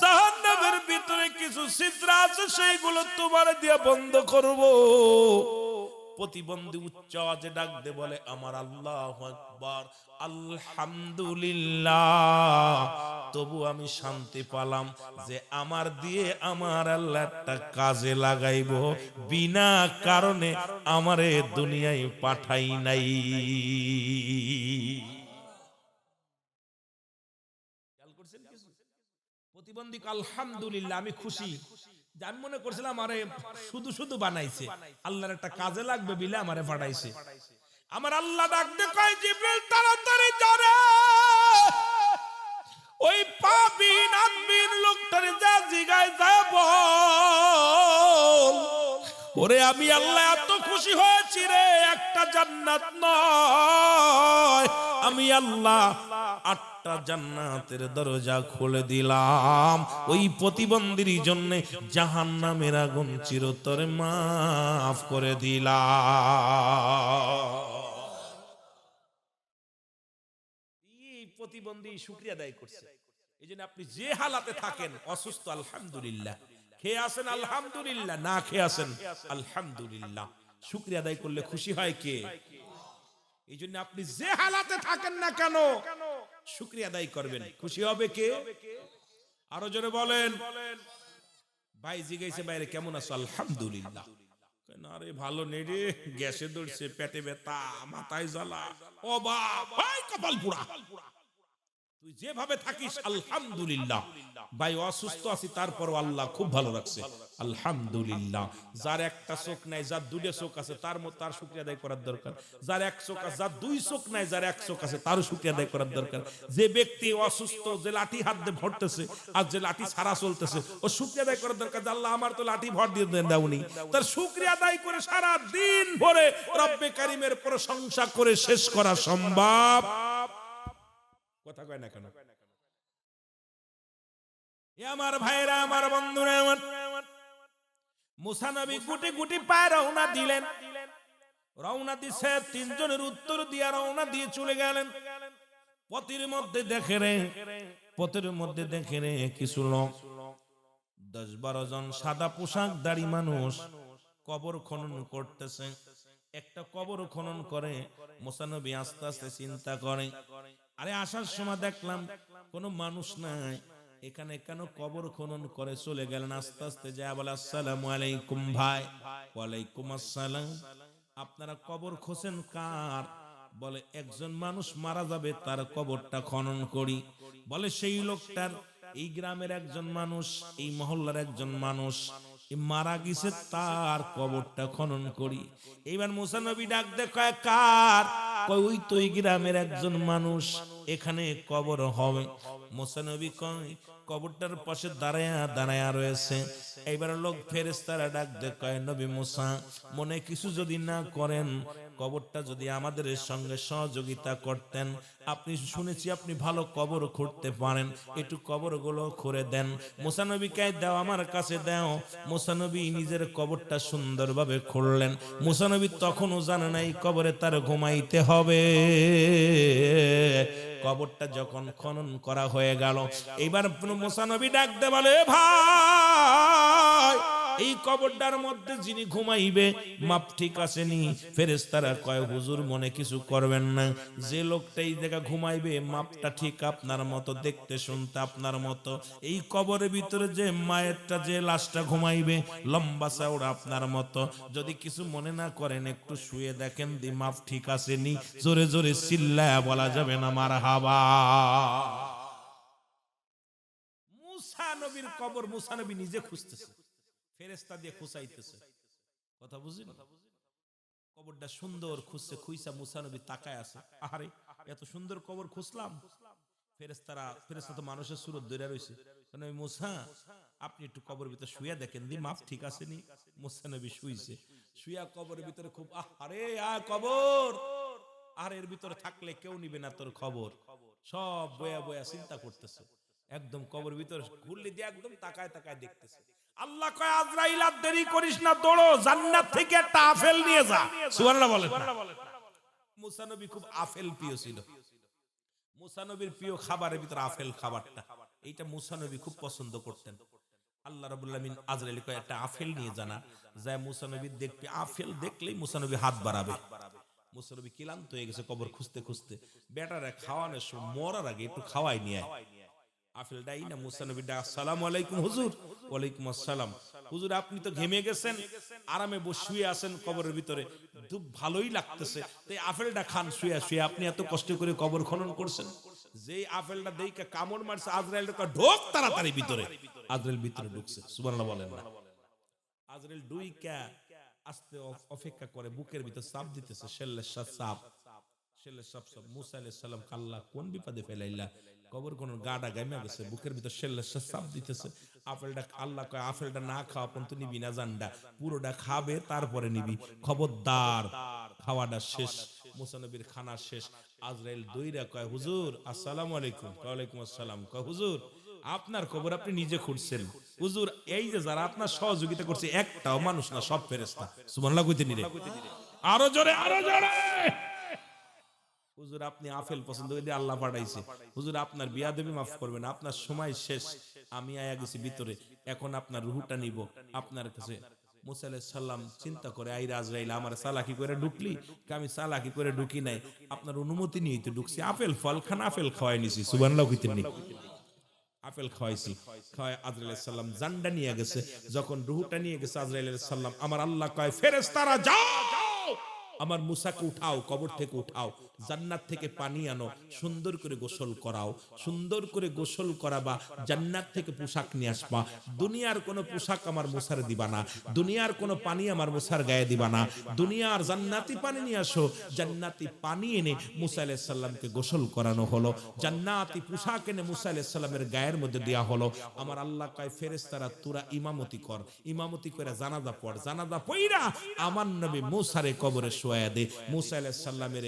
জাহান্নামের ভিতরে কিছু ছিদ্র আছে, সেইগুলো তোমার দিয়া বন্ধ করব। প্রতিবন্ধী উচ্চ আওয়াজে ডাক দে বলে, আমার আল্লাহু আকবার, আলহামদুলিল্লাহ, তবু আমি শান্তি পেলাম যে আমার দিয়ে আমার আল্লাহ একটা কাজে লাগাইবো, বিনা কারণে আমারে দুনিয়ায় পাঠাই নাই। প্রতিবন্ধী আলহামদুলিল্লাহ, আমি খুশি, আমি মনে করছিলাম আরে শুধু শুধু বানাইছে, আল্লাহর একটা কাজে লাগবে বিলে আমারে পাঠাইছে। আমার আল্লাহ ডাকতে কয়, জিবরিল তাড়াতাড়ি যারে ওই পাবিন আদবিন লোকটারে যা জিগায় যাব, ওরে আমি আল্লাহ এত খুশি হয়েছি রে, একটা জান্নাত নয়, আমি আল্লাহ 8টা জান্নাতের দরজা খুলে দিলাম ওই প্রতিবন্ধীর জন্য, জাহান্নামের আগুন চিরতরে মাফ করে দিলাম। এই প্রতিবন্ধী শুকরিয়া আদায় করছে। এই জন্য আপনি যে হালাতে থাকেন, অসুস্থ আলহামদুলিল্লাহ, খেয়ে আসেন আলহামদুলিল্লাহ, না খেয়ে আসেন আলহামদুলিল্লাহ, শুকরিয়া আদায় করলে খুশি হয় কে? এই জন্য আপনি যে হালাতে থাকেন না কেন, শুকরিয়া আদায় করবেন, খুশি হবে কে? আরো জোরে বলেন। ভাই জিজ্ঞাসা, বাইরে কেমন আছো? আলহামদুলিল্লাহ। আরে ভালো নেই রে, গ্যাসে ধরছে, পেটে ব্যথা, মাথায় জ্বালা, ও বাপ, কপাল পোড়া। তুই যেভাবে থাকিস আলহামদুলিল্লাহ। ভাই অসুস্থ আছি, তারপর আল্লাহ খুব ভালো রাখছে, আলহামদুলিল্লাহ। যার একটা চোখ নাই, যার 2টা চোখ আছে, তার শুকরিয়া আদায় করার দরকার। যার 1 চোখ আছে, যার 2 চোখ নাই, যার 1 চোখ আছে, তারও শুকরিয়া আদায় করার দরকার। যে ব্যক্তি অসুস্থ, যে লাঠি হাত দিয়ে ভরতেছে আর যে লাঠি ছাড়া চলতেছে, ও শুকরিয়া আদায় করার দরকার, আল্লাহ আমার তো লাঠি ভর দিয়ে দাওনি। তার শুকরিয়া আদায় করে সারা দিন ভরে রব্বে কারীমের প্রশংসা করে শেষ করা সম্ভব? কথা কয় না কেন? আমার ভাইরা, আমার বন্ধুরা, আমার মুসা নবী গুটি গুটি পায়ে রওনা দিলেন। রওনা দিছে, 3 জনের উত্তর দিয়া রওনা দিয়ে চলে গেলেন। পথের মধ্যে দেখে রে কিছু লোক, 10-12 জন সাদা পোশাকধারী মানুষ কবর খনন করতেছে। একটা কবর খনন করে মুসা নবী আস্তে আস্তে চিন্তা করে, আরে আসার সময় দেখলাম কোনো মানুষ নাই, এখানে কেন কবর খনন করে চলে গেলেন? আস্তে আস্তে যা বলে আসসালামু আলাইকুম ভাই। ওয়ালাইকুম আসসালাম। আপনারা কবর খোঁজেন কার? বলে একজন মানুষ মারা যাবে তার কবরটা খনন করি। বলে সেই লোকটার, এই গ্রামের একজন মানুষ, এই মহল্লার একজন মানুষ মারা গেছে, তার কবরটা খনন করি। এইবার মুসা নবী ডাক দেখায় কার? কয় ওই তো এই গ্রামের একজন মানুষ, এখানে কবর হবে। মুসা নবী কয় কবরটার পাশে দাঁড়ায়া দাঁড়ায়া রয়েছে। এইবার লোক ফেরেশতারা ডাক দেখায় নবী মুসা, মনে কিছু যদি না করেন, কবরটা যদি আমাদের সঙ্গে সহযোগিতা করতেন, আপনি শুনেছি আপনি ভালো কবর খুঁড়তে পারেন, একটু কবরগুলো খুঁড়ে দেন। মুসা নবীকে দাও, আমার কাছে দাও। মুসা নবী নিজের কবরটা সুন্দরভাবে খুঁড়লেন। মুসা নবী তখনও জানে না এই কবরে তার ঘুমাইতে হবে। কবরটা যখন খনন করা হয়ে গেল, এইবার মুসা নবী ডাক দে বলে ভাই, এই কবরটার মধ্যে যিনি ঘুমাইবে মাপ ঠিক আছে নি? ফেরেশতারা কয় হুজুর মনে কিছু করবেন না, যে লোকটা এই জায়গা ঘুমাইবে মাপটা ঠিক আপনার মতো, দেখতে শুনতে আপনার মতো। এই কবরের ভিতরে যে মায়েরটা, যে লাশটা ঘুমাইবে লম্বা চওড়া আপনার মতো। যদি কিছু মনে না করেন একটু শুয়ে দেখেন দি মাপ ঠিক আছে নি? জোরে জোরে চিল্লায়া বলা যাবে না মারহাবা। মুসা নবীর কবর মুসা নবী নিজে খুঁজতেছে, ফেরেশতা দিয়ে খুঁচাইতেছে। কথা বুঝিনি? কবরটা সুন্দর খুঁজছে, খুঁজা মুসা নবী তাকায় আছে। আরে এত সুন্দর কবর খুঁজলাম। ফেরেশতা তো মানুষের সুরত ধরে রইছে। নবী মুসা, আপনি একটু কবরের ভিতরে শুয়ে দেখেন দি মাপ ঠিক আছে নি? মুসা নবী শুইছে, শুয়া কবরের ভিতরে খুব আরে কবর, আর এর ভিতরে থাকলে কেউ নিবে না তোর খবর। সব বয়া বয়া চিন্তা করতেছে। একদম কবর ভিতরে ঘুরলি দিয়ে একদম তাকায় তাকায় দেখতেছে। আল্লাহ কয় আজরাইল আর দেরি করিস না, দৌড়ো, জান্নাত থেকে একটা আপেল নিয়ে যা। সুবহানাল্লাহ বলেন। মুসা নবী খুব আপেল প্রিয় ছিল। মুসা নবীর প্রিয় খাবারের ভিতরে আপেল খাবারটা, এইটা মুসা নবী খুব পছন্দ করতেন। আল্লাহ রাব্বুল আলামিন আজরাইল কয় একটা আপেল নিয়ে জানা যায়। মুসা নবী দেখবে, আপেল দেখলেই মুসা নবী হাত বাড়াবে। মুসা নবী ক্লান্ত হয়ে গেছে কবর খুঁজতে খুঁজতে। বেটারা খাওয়ানোর সময় মরার আগে একটু খাওয়াই নিয়ে আপেলটাই না। মুসা নবী ডাক, আসসালামু আলাইকুম হুজুর। ওয়ালাইকুম আসসালাম। হুজুর আপনি তো ঘেমে গেছেন, আরামে শুয়ে আছেন কবরের ভিতরে, খুব ভালোই লাগতেছে, তাই আপেলটা খান শুয়ে শুয়ে। আপনি এত কষ্ট করে কবর খনন করছেন। যেই আপেলটা দেইকা কামড় মারছে আজরাইল ঢোক তাড়াতাড়ি ভিতরে। আজরাইল ভিতরে ঢুকছে। সুবহানাল্লাহ বলেন না। আজরাইল ডুইকা আস্তে অপেক্ষা করে, বুকের ভিতর চাপ দিতেছে, শেল্লের চাপ। শেল্লের চাপ সব। মুসা আলাইহিস সালাম আল্লাহ কোন বিপদে ফেলাইলা? কবর কোন গাডা গাইমা গেছে, বুকের ভিতর শেল্লের চাপ দিতেছে। আপেলটা আল্লাহ কয় আপেলটা না খাওয়া পর্যন্ত নিবি না জান্ডা, পুরোটা খাবে তারপরে নিবি, খবরদার। খাওয়াটা শেষ, মুসা নবীর খানা শেষ। আজরাইল দইরা কয় হুজুর আসসালামু আলাইকুম। ওয়ালাইকুম আসসালাম। কয় হুজুর আপনার কবর আপনি নিজে খুঁড়ছেন। হুজুর এই যে যারা আপনার সহযোগিতা করছে একটাও মানুষ না, সব ফেরেশতা। সুবহানাল্লাহ কইতে নিরে আরো জোরে, আরো জোরে। হুজুর আপনি আপেল পছন্দ করে আল্লাহ পাঠাইছে। হুজুর আপনার বিয়াদবি মাফ করবেন, আপনার সময় শেষ, আমি আয়া গেছি ভিতরে, এখন আপনার রুহটা নিব আপনার কাছে। মুসা আলাইহিস সালাম চিন্তা করে, আই আজরাইল আমার চালাকি করে ঢুকলি? আমি চালাকি করে ঢুকি নাই, আপনার অনুমতি নিয়েই তো ঢুকছি। আপেল ফল খান, আপেল খাওয়াই নিছি। সুবহানাল্লাহ কইতে নি আপেল খাওয়াইছি। খাওয়াই আজরাইল আলাইহিস সালাম জান্ডা নিয়ে গেছে। যখন রুহটা নিয়ে গেছে আজরাইল আলাইহিস সালাম, আমার আল্লাহ কয় ফেরেশতারা যাও, আমার মুসাকে উঠাও, কবর থেকে উঠাও, জান্নাত থেকে পানি আনো, সুন্দর করে গোসল করাও। সুন্দর করে গোসল করাবা, জান্নাত থেকে পোশাক নিয়ে আসবা। দুনিয়ার কোনো পোশাক আমার মুসার দিবা না, দুনিয়ার কোনো পানি আমার মুসার গায়ে দিবা না। দুনিয়ার জান্নাতি পানি নিয়ে আসো। জান্নাতি পানি এনে মুসা আলাইহিস সালামকে গোসল করানো হলো। জান্নাতি পোশাক এনে মুসা আলাইহিস সালামের গায়ের মধ্যে দেয়া হলো। আমার আল্লাহ কয় ফেরেশতারা তোরা ইমামতি কর, ইমামতি করে জানাজা পড়, জানাজা পড়া আমার নবী মুসারে কবরে শোয়া দে। মুসা আলাইহিস সালামের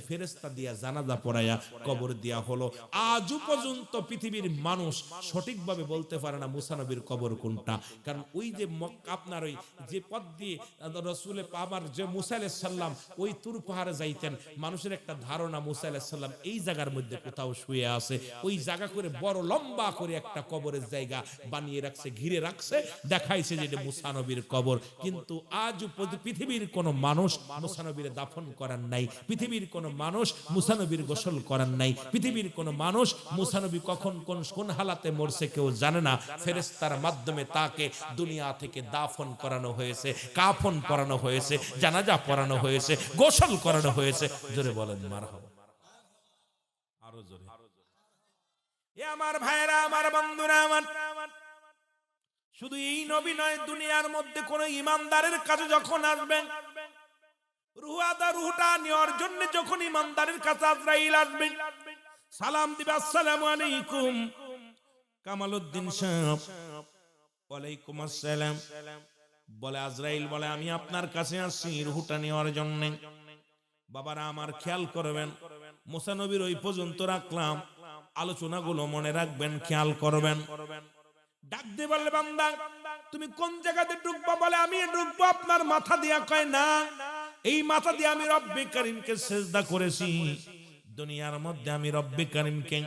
ফেরেশতা দিয়া জানাজা পড়ায়া কবর দেয়া হলো। আজও পর্যন্ত পৃথিবীর মানুষ সঠিকভাবে বলতে পারে না মুসা নবীর কবর কোনটা। কারণ ওই যে আপনার ওই যে পথ দিয়ে রাসূলে পাবার যে মুসা আলাইহিস সালাম ওই তুর পাহাড়ে যাইতেন, মানুষের একটা ধারণা মুসা আলাইহিস সালাম এই জায়গার মধ্যে কোথাও শুয়ে আছে। ওই জায়গা করে বড় লম্বা করে একটা কবরের জায়গা বানিয়ে রাখছে, ঘিরে রাখছে, দেখাইছে যে এটা মুসা নবীর কবর। কিন্তু আজ পৃথিবীর কোন মানুষ মুসা মুসা নবীর দাফন করার নাই, পৃথিবীর কোন মানুষ মুসা নবীর গোসল করার নাই, পৃথিবীর কোন মানুষ মুসা নবী কখন কোন হালাতে মরছে কেউ জানে না। ফেরেশতার মাধ্যমে তাকে দুনিয়া থেকে দাফন করানো হয়েছে, কাফন পরানো হয়েছে, জানাজা পড়ানো হয়েছে, গোসল করানো হয়েছে। জোরে বলেন মারহাবা। আরো জোরে। এ আমার ভাইরা, আমার বন্ধুরা, আমার শুধু এই নবী নয়, দুনিয়ার মধ্যে কোন ইমানদারের কাছে যখন আসবেন, রুহটা নেওয়ার জন্য যখন ইমানদারের কাছে আজরাইল আসবে, সালাম দিবে, আসসালামু আলাইকুম কামালউদ্দিন সাহেব, ওয়ালাইকুম আসসালাম। বলে আজরাইল বলে আমি আপনার কাছে আসছি রুহটা নেওয়ার জন্য। বাবারা আমার খেয়াল করবেন, মুসা নবীর ওই পর্যন্ত রাখলাম, আলোচনাগুলো মনে রাখবেন, খেয়াল করবেন। ডাক দিয়ে বলে বান্দা তুমি কোন জায়গাতে ঢুকবা? বলে আমি ঢুকবো আপনার মাথা দিয়া। কয় না, এই মাথা দিয়ে আমি রব্বে কারিমকে সিজদা করেছি। দুনিয়ার মধ্যে আমি রব্বে কারিমকে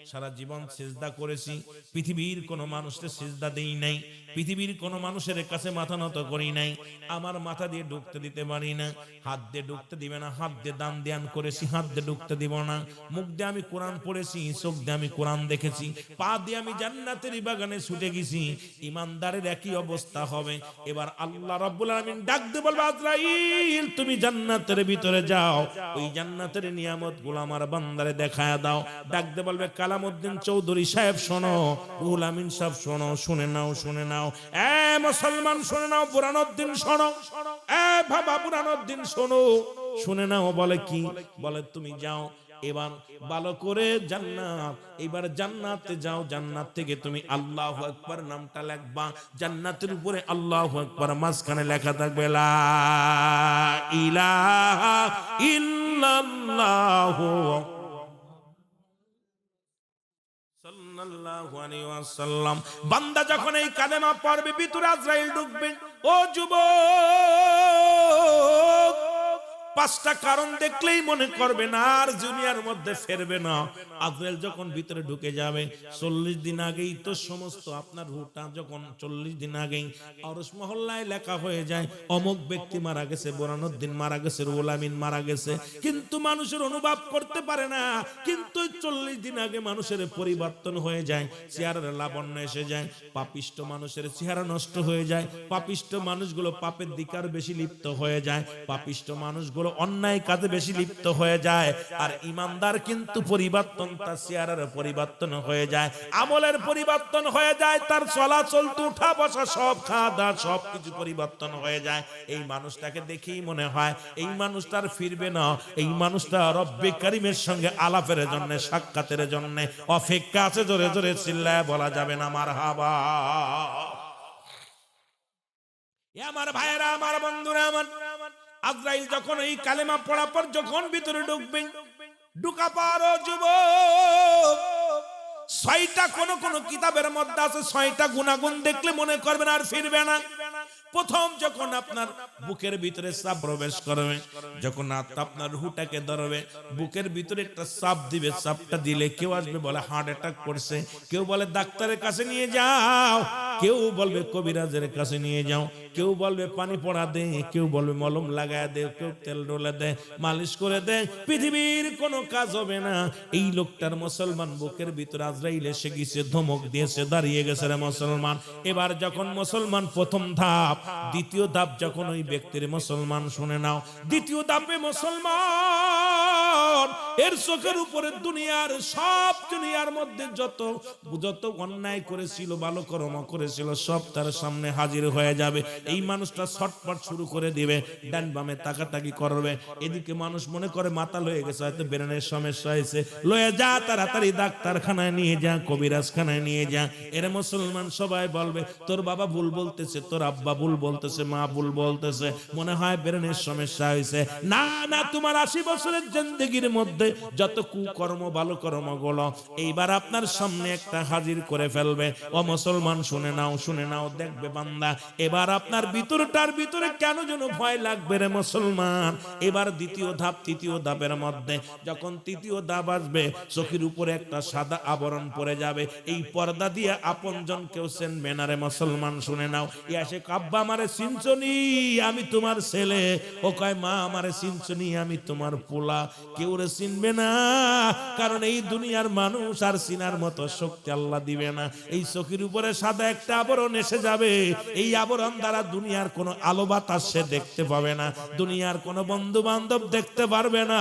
সারা জীবন সিজদা করেছি, পৃথিবীর কোন মানুষকে সিজদা দেই নাই, পৃথিবীর কোন মানুষের কাছে মাথা নত করি নাই। আমার মাথা দিয়ে ঢুকতে দিতে পারি না, হাত দিয়ে ঢুকতে দিবে না, হাত দিয়ে দান ধ্যান করেছি, হাত দিয়ে ঢুকতে দিব না। মুখ দিয়ে আমি কোরআন পড়েছি, চোখ দিয়ে আমি কোরআন দেখেছি, পা দিয়ে আমি জান্নাতের বাগানে ছুটে গেছি। ইমানদারের একই অবস্থা হবে। এবার আল্লাহ রাব্বুল আলামিন ডাক দিয়ে বলবে আজরাইল তুমি জান্নাতের ভিতরে যাও, ওই জান্নাতের নিয়ামতগুলো আমার বান্দারে দেখায়া দাও। ডাক দিয়ে বলবে কালামউদ্দিন চৌধুরী সাহেব শোনো, রুহুল আমিন সাহেব শোনো, শুনে নাও, শুনে নাও। এ মুসলমান শুনে নাও, বুরহানুদ্দিন শোনো, এ বাবা বুরহানুদ্দিন শোনো, শুনে নাও। বলে কি? বলে তুমি যাও এবার ভালো করে জান্নাত, এবার জান্নাতে যাও, জান্নাত থেকে তুমি আল্লাহু আকবার নামটা লিখবা, জান্নাতের উপরে আল্লাহু আকবার মাঝখানে লেখা থাকবে লা ইলাহা ইল্লাল্লাহু সাল্লাল্লাহু আলাইহি ওয়াসাল্লাম। বান্দা যখন এই কালেমা পড়বে, ভিতরে আজরাইল ঢুকবে। ও যুবক, পাঁচটা কারণ দেখলেই মনে করবে না আর দুনিয়ার মধ্যে ফিরবে না। আজরাইল যখন ভিতরে ঢুকে যাবে, 40 দিন আগেই তো সমস্ত আপনার রূহটা যখন 40 দিন আগেই আরশ মহল্লায় লেখা হয়ে যায়, অমুক ব্যক্তি মারা গেছে, বুরহানুদ্দিন মারা গেছে, রুহুল আমিন মারা গেছে, কিন্তু মানুষের অনুভব করতে পারে না। কিন্তু 40 দিন আগে মানুষের পরিবর্তন হয়ে যায়, চেহারার লাবণ্য এসে যায়, পাপিষ্ট মানুষের চেহারা নষ্ট হয়ে যায়, পাপিষ্ট মানুষগুলো পাপের দিকে আর বেশি লিপ্ত হয়ে যায়, পাপিষ্ট মানুষগুলো অন্যায় কাজে বেশি লিপ্ত হয়ে যায়। আর ইমানদার কিন্তু পরিবর্তন, তার চেহারার পরিবর্তন হয়ে যায়, আমলের পরিবর্তন হয়ে যায়, তার চলাচল, উঠা বসা, সব খাওয়া দাওয়া সবকিছু পরিবর্তন হয়ে যায়। এই মানুষটাকে দেখেই মনে হয় এই মানুষটার ফিরবে না, এই মানুষটা রব্বে কারিমের সঙ্গে আলাপের জন্য, সাক্ষাতের জন্য অপেক্ষা আছে। জোরে জোরে চিল্লায় বলা যাবে না মারহাবা। আমার ভাইয়েরা, আমার বন্ধুরা, আমার আজরাইল যখন এই কালেমা পড়ার পর যখন ভিতরে ঢুকবেন, ঢুকা পারো যুবক, 6টা কোন কোন কিতাবের মধ্যে আছে 6টা গুণাগুণ দেখলে মনে করবেন আর ফিরবে না। প্রথম যখন আপনার বুকের ভিতরে চাপ প্রবেশ করবে, যখন আপনার রুহটাকে ধরবে, বুকের ভিতরে একটা চাপ দিবে, চাপটা দিলে কেউ আসবে বলে হার্ট অ্যাটাক করছে, কেউ বলে ডাক্তারের কাছে নিয়ে যাও, কেউ বলবে কবিরাজের কাছে নিয়ে যাও, কেউ বলবে পানি পড়া দে, কেউ বলবে মলম লাগায় দে, কেউ তেল ডলে দে, মালিশ করে দে, পৃথিবীর কোনো কাজ হবে না। এই লোকটার মুসলমান বুকের ভিতরে আজরাইল এসে গেছে, ধমক দিয়েছে, দাঁড়িয়ে গেছে রে মুসলমান। এবার যখন মুসলমান প্রথম ধাপ, দ্বিতীয় ধাপ যখন ওই ব্যক্তির মুসলমান, শুনে নাও, দ্বিতীয় ধাপে মুসলমান এর চোখের উপরে দুনিয়ার সব, দুনিয়ার মধ্যে যত যত অন্যায় করেছিল, ভালো কর্ম করেছিল, সব তার সামনে হাজির হয়ে যাবে। এই মানুষটা ছটপট শুরু করে দিবে, ডান বামে তাকাতাকি করবে। এদিকে মানুষ মনে করে মাতাল হয়ে গেছে, হয়তো ব্রেনের সমস্যা হয়েছে, লয়ে যা তাড়াতাড়ি ডাক্তারখানায় নিয়ে যা, কবিরাজখানায় নিয়ে যা। এর মুসলমান সবাই বলবে তোর বাবা ভুল বলতেছে, তোর আব্বা ভুল বলতেছে, মা ভুল বলতেছে, মনে হয় ব্রেনের সমস্যা হয়েছে। না না, তোমার 80 বছরের জিন্দেগির মধ্যে যত কুকর্ম, ভালো কর্ম গুলো এইবার আপনার সামনে একটা হাজির করে ফেলবে। ও মুসলমান শুনে শুনে নাও দেখবে বান্দা এবার আপনার ভিতরটার ভিতরে কেন যেন ভয় লাগবে রে মুসলমান। এবার দ্বিতীয় ধাপ তৃতীয় ধাপের মধ্যে যখন তৃতীয় ধাপ আসবে চোখের উপরে একটা সাদা আবরণ পড়ে যাবে, এই পর্দা দিয়ে আপনজন কেউ চিনবে না রে মুসলমান শুনে নাও। ইয়াসে আব্বা আমারে চিনছনি, আমি তোমার ছেলে। ও কয় মা আমারে চিনছনি, আমি তোমার পোলা। কেউ রে চিনবে না, কারণ এই দুনিয়ার মানুষ আর চিনার মতো শক্তি আল্লাহ দিবে না। এই চোখের উপরে সাদা একটা আবরণ এসে যাবে, এই আবরণ দ্বারা দুনিয়ার কোনো আলো বাতাস সে দেখতে পাবে না, দুনিয়ার কোনো বন্ধু বান্ধব দেখতে পারবে না,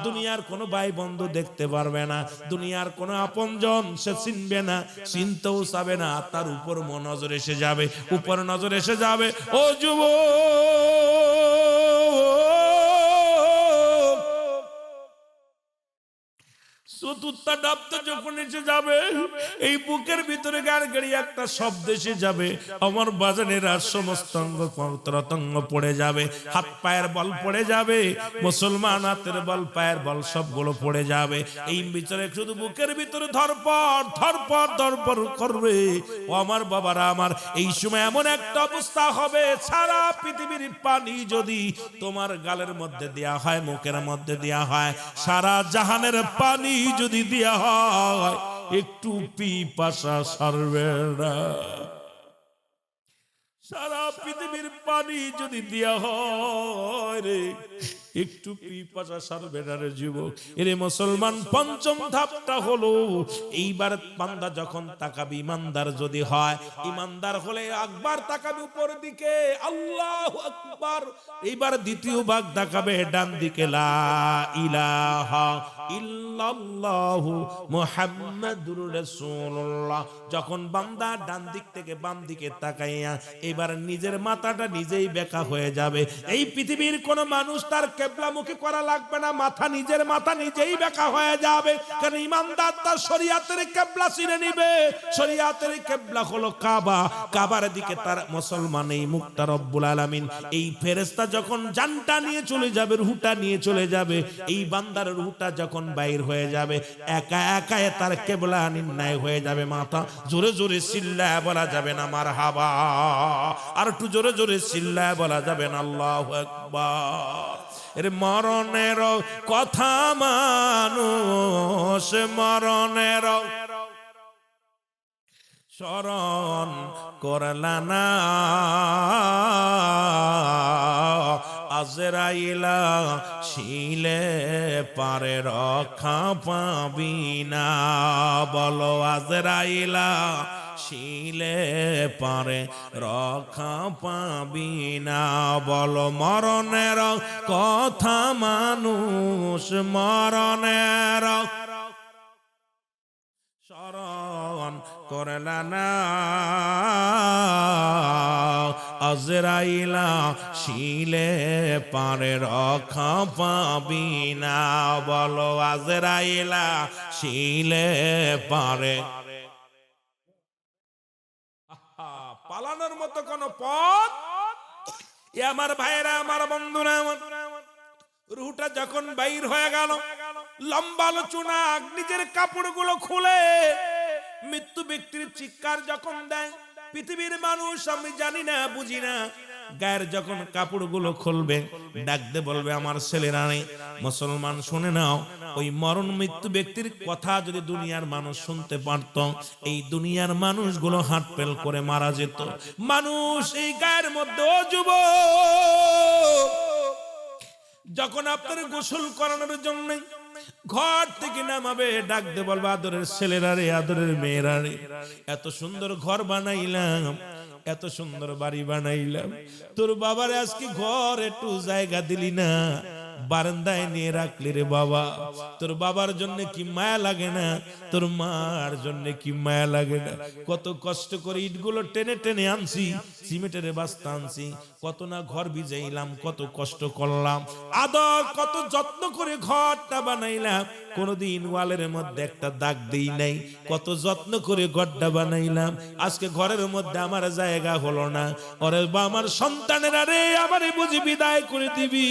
দুনিয়ার কোনো ভাই বন্ধু দেখতে পারবে না, দুনিয়ার কোনো আপনজন সে চিনবে না, চিনতেও চাবে না। তার উপর নজর এসে যাবে, উপর নজর এসে যাবে। ও যুবক, চতুর্থ ডাবটা যখন এসে যাবে, এই বুকের ভিতরে গাড়ি একটা শব্দ এসে যাবে। আমার বাজানের আর সমস্ত অঙ্গ প্রত্যঙ্গ পড়ে যাবে, হাত পায়ের বল পড়ে যাবে, মুসলমান হাতের বল পায়ের বল সবগুলো পড়ে যাবে। এই ভিতরে শুধু বুকের ভিতরে ধরপড় ধরপড় ধরপড় করবে। ও আমার বাবারা আমার, এই সময় এমন একটা অবস্থা হবে, সারা পৃথিবীর পানি যদি তোমার গালের মধ্যে দেয়া হয়, মুখের মধ্যে দেয়া হয়, সারা জাহানের পানি যদি দেয়া হয়, একটু পিপাসা সারবে না। সারা পৃথিবীর পানি যদি দেয়া হয় রে, একটু পিপাসা সারবে না রে যুবক। এরে মুসলমান, পঞ্চম ধাপটা হলো এইবার বান্দা যখন তাকাবি, ইমানদার যদি হয়, ইমানদার হলে একবার তাকাবি উপর দিকে, আল্লাহু আকবার। এইবার দ্বিতীয় ভাগ তাকাবে ডান দিকে, লা ইলাহা ইল্লাল্লাহু মুহাম্মাদুর রাসূলুল্লাহ। যখন বান্দা ডান দিক থেকে বাম দিকে তাকাইয়া এবার নিজের মাথাটা নিজেই বেঁকা হয়ে যাবে। এই পৃথিবীর কোন মানুষ তার কিবলামুখী করা লাগবে না, নিজের মাথা নিজেই বেঁকা হয়ে যাবে। কারণ ইমানদার তার শরীয়তের কিবলা চিনে নিবে। শরীয়তের কিবলা হলো কাবা, কাবার দিকে তার মুসলমান এই মুখটা রব্বুল আলামিন, এই ফেরেশতা যখন জানটা নিয়ে চলে যাবে, রূহটা নিয়ে চলে যাবে, এই বান্দার রূহটা যখন বাইর হয়ে যাবে, একা একা তার কিবলা নির্ণয় হয়ে যাবে। মাথা জোরে জোরে চিল্লায় বলা যাবে না মারহাবা, আর একটু জোরে জোরে চিল্লায় বলা যাবে না আল্লাহু আকবার। এর মরণের কথা মানুষ মরণের স্মরণ করলা না, আজরাইলা শিলে পারে রক্ষা পাবি না। বলো আজরাইলা শিলে পারে রক্ষা পাবি না। বলো মরণের কথা মানুষ মরণের স্মরণ করলা না, আজরাইলা শিলে পারে রক্ষা পাবি না। বলো আজরাইলা শিলে পারে। পালানোর মতো কোন পথ আমার ভাইরা, আমার বন্ধুরা, আমার রুহটা যখন বাইর হয়ে গেল, লম্বা আলোচনা, নিজের কাপড়গুলো খুলে মৃত্যু ব্যক্তির চিৎকার যখন দেয়, পৃথিবীর মানুষ আমি জানি না বুঝি না, গায়ের যখন কাপড়গুলো খুলবে ডাকতে বলবে আমার ছেলেরা নেই। মুসলমান শুনে নাও, ওই মরণ মৃত্যু ব্যক্তির কথা যদি দুনিয়ার মানুষ শুনতে পারত, এই দুনিয়ার মানুষগুলো হাত পেল করে মারা যেত। মানুষ এই গায়ের মধ্যে, ও যুবক, যখন আপনার গোসল করানোর জন্য ঘর থেকে নামাবে, ডাকতে বলবে আদরের ছেলেরা রে, আদরের মেয়েরা রে, এত সুন্দর ঘর বানাইলাম, এত সুন্দর বাড়ি বানাইলাম, তোর বাবার আজকে ঘর একটু জায়গা দিলি না, বারান্দায় নিয়ে রাখলি রে বাবা। তোর বাবার জন্য কি মায়া লাগে না? তোর মার জন্য কি মায়া লাগে না? কত কষ্ট করে ইটগুলো টেনে টেনে আনছি, সিমেন্টের বস্তা আনছি, কত না ঘর ভিজাইলাম, কত কষ্ট করলাম, আদর কত যত্ন করে ঘরটা বানাইলাম, কোনদিন ওয়ালের মধ্যে একটা দাগ দেই নাই, কত যত্ন করে ঘরটা বানাইলাম, আজকে ঘরের মধ্যে আমার জায়গা হলো না। ওরে বা আমার সন্তানেরা রে, আমারে বুঝি বিদায় করে দিবি,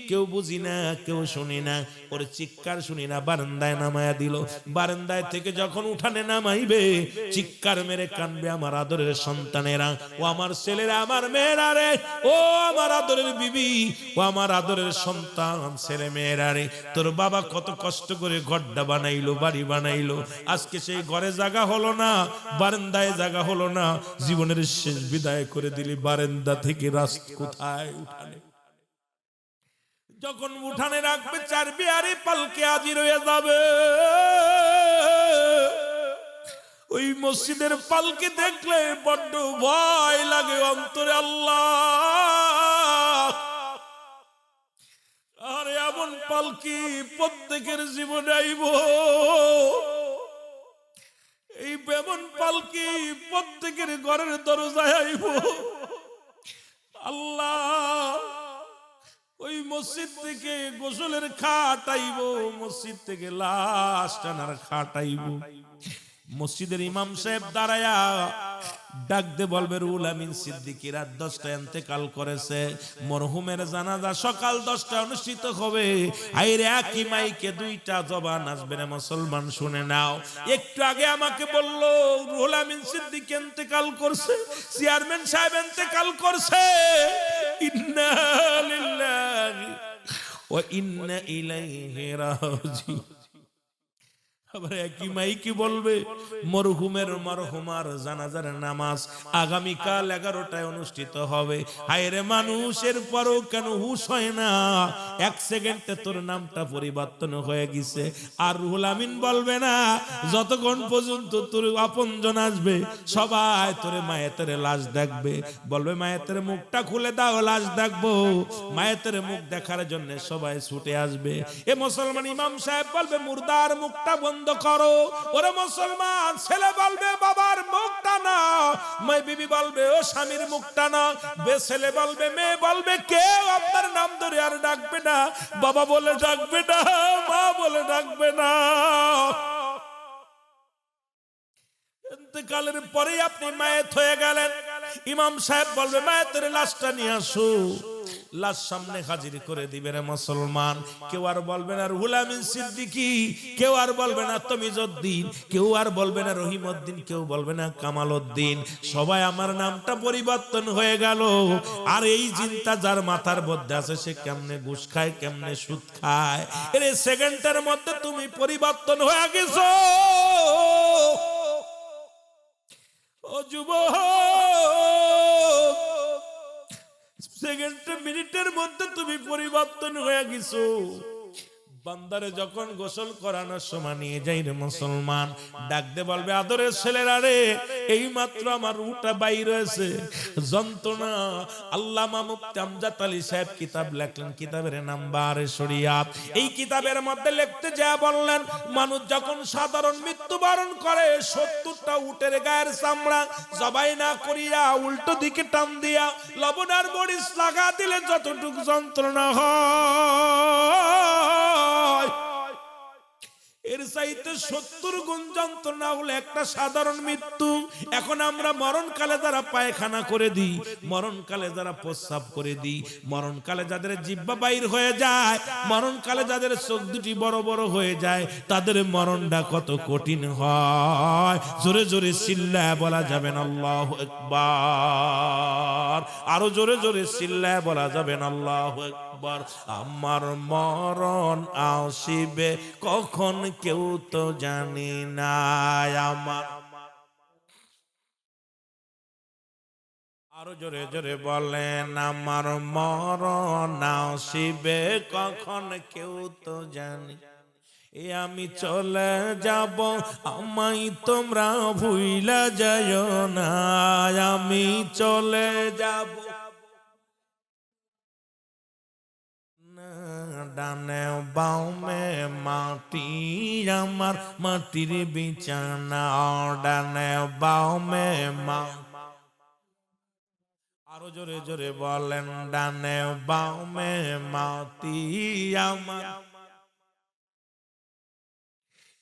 কেউ বুঝি না, কেউ শুনি না, ওর চিৎকার শুনি না, বারান্দায় নামায়া দিল। বারান্দায় থেকে যখন উঠানে নামাইবে, চিৎকার মেরে কানবে আমার আদরের সন্তানেরা, ও আমার ছেলেরা, আমার মেয়েরা রে, ও আমার আদরের বিবি, ও আমার আদরের সন্তান ছেলে মেয়েরা রে, তোর বাবা কত কষ্ট করে ঘরটা বানাইলো, বাড়ি বানাইলো, আজকে সেই ঘরে জায়গা হলো না, বারান্দায় জায়গা হলো না, জীবনের শেষ বিদায় করে দিলি বারান্দা থেকে রাস্তা কোথায় উঠানে। যখন উঠানে রাখবে চার বিহারি পালকে হাজির হয়ে যাবে। ওই মসজিদের পালকে দেখলে বড্ড ভয় লাগে অন্তরে, আল্লাহ, আরে এমন পালকি প্রত্যেকের জীবনে আইব, এই এমন পালকি প্রত্যেকের ঘরের দরজায় আইব। আল্লাহ, ওই মসজিদ থেকে গোসলের খাট আইব, মসজিদ থেকে লাশ টানার খাট আইব। মসজিদের ইমাম সাহেব দাঁড়ায়া ডাক দে বলবে, রুহুল আমিন সিদ্দিকী রাত 10টায় ইন্তেকাল করেছে, মরহুমের জানাজা সকাল 10টায় অনুষ্ঠিত হবে। আইরে একই মাইকে 2টা জবান আসবে না, মুসলমান শুনে নাও। একটু আগে আমাকে বলল রুহুল আমিন সিদ্দিকী ইন্তেকাল করছে, চেয়ারম্যান সাহেব ইন্তেকাল করছে, ইন্না লিল্লাহি ওয়া ইন্না ইলাইহি রাজিউন। আবার একই মাইকে বলবে মরহুমের মরহুমার জানাজার নামাজ আগামীকাল 11টায় অনুষ্ঠিত হবে। হায়রে মানুষের পরও কেন হুশ হয় না? 1 সেকেন্ডে তোর নামটা পরিবর্তন হয়ে গেছে। আর রুহুল আমিন বলবে না, যতক্ষণ পর্যন্ত তোর আপনজন আসবে সবাই তোরে মায়েতের লাশ দেখবে, বলবে মায়েতের মুখটা খুলে দাও, লাশ দেখবো। মায়েতের মুখ দেখার জন্য সবাই ছুটে আসবে। এ মুসলমান ইমাম সাহেব বলবে মুর্দার মুখটা বন্ধ করো। ওরে মুসলমান ছেলে বলবে বাবার মুখটা না, মেয়ে বিবি বলবে ও স্বামীর মুখটা না, বে ছেলে বলবে, মেয়ে বলবে, কেউ আপনার নাম ধরে আর ডাকবে না, বাবা বলে ডাকবে না, মা বলে ডাকবে না। ইন্তেকালের পরে আপনি মায়েত হয়ে গেলেন, ইমাম সাহেব বলবে মায়েতের লাশটা নিয়ে আসো, লাশ সামনে হাজির করে দিবে। রে মুসলমান, কেউ আর বলবে না রুহুল আমিন সিদ্দিকী, কেউ আর বলবে না তমিজউদ্দিন, কেউ আর বলবে না রহিমউদ্দিন, কেউ বলবে না কামালউদ্দিন, সবাই আমার নামটা পরিবর্তন হয়ে গেল। আর এই চিন্তা যার মাথার মধ্যে আছে সে কেমনে ঘুষ খায়, কেমনে সুদ খায়, এর সেকেন্ডের মধ্যে তুমি পরিবর্তন হয়ে গেছো। ও যুবক, সেকেন্ডে মিনিটের মধ্যে তুমি পরিবর্তন হয়ে গেছো। বান্দারে যখন গোসল করানোর সময় নিয়ে যাই রে মুসলমান, ডাক দে বলবে আদরের ছেলেরা রে, এই মাত্র আমার রুহটা বাইর হয়েছে, যন্ত্রণা। আল্লামা মুফতি আমজাদ আলী সাহেব কিতাব লেখলেন, কিতাবের নাম বারে শরিয়াত। এই কিতাবের মধ্যে লিখতে যা বললেন, মানুষ যখন সাধারণ মৃত্যুবরণ করে 70টা উটের গায়ের চামড়া জবাই না করিয়া উল্টো দিকে টান দিয়া লবণ আর মরিচ লাগা দিলে যতটুকু যন্ত্রণা হয়, এর চাইতে 70 গুণ যন্ত্রণা হলো একটা সাধারণ মৃত্যু। এখন আমরা মরণকালে যারা পায়খানা করে দিই, মরণকালে যারা প্রস্রাব করে দিই, মরণকালে যাদের জিহ্বা বাইর হয়ে যায়, মরণকালে যাদের চোখ দুটি বড় বড় হয়ে যায়, তাদের মরণটা কত কঠিন হয়। জোরে জোরে চিল্লায় বলা যাবেন আল্লাহু আকবার, আরো জোরে জোরে চিল্লায় বলা যাবেন আল্লাহু আকবার। আমার মরণ আসিবে কখন কেউ তো জানি না, আমার আরো জোরে জোরে বলেন, আমার মরণ আসিবে কখন কেউ তো জানি, এ আমি চলে যাব, আমায় তোমরা ভুইলা যাইও না, আমি চলে যাব। ডানে বামে মাটি আমার মাটির বিছানা, ডানে বামে মা, আরো জোরে জোরে বলেন, ডানে বামে মাটি আমার।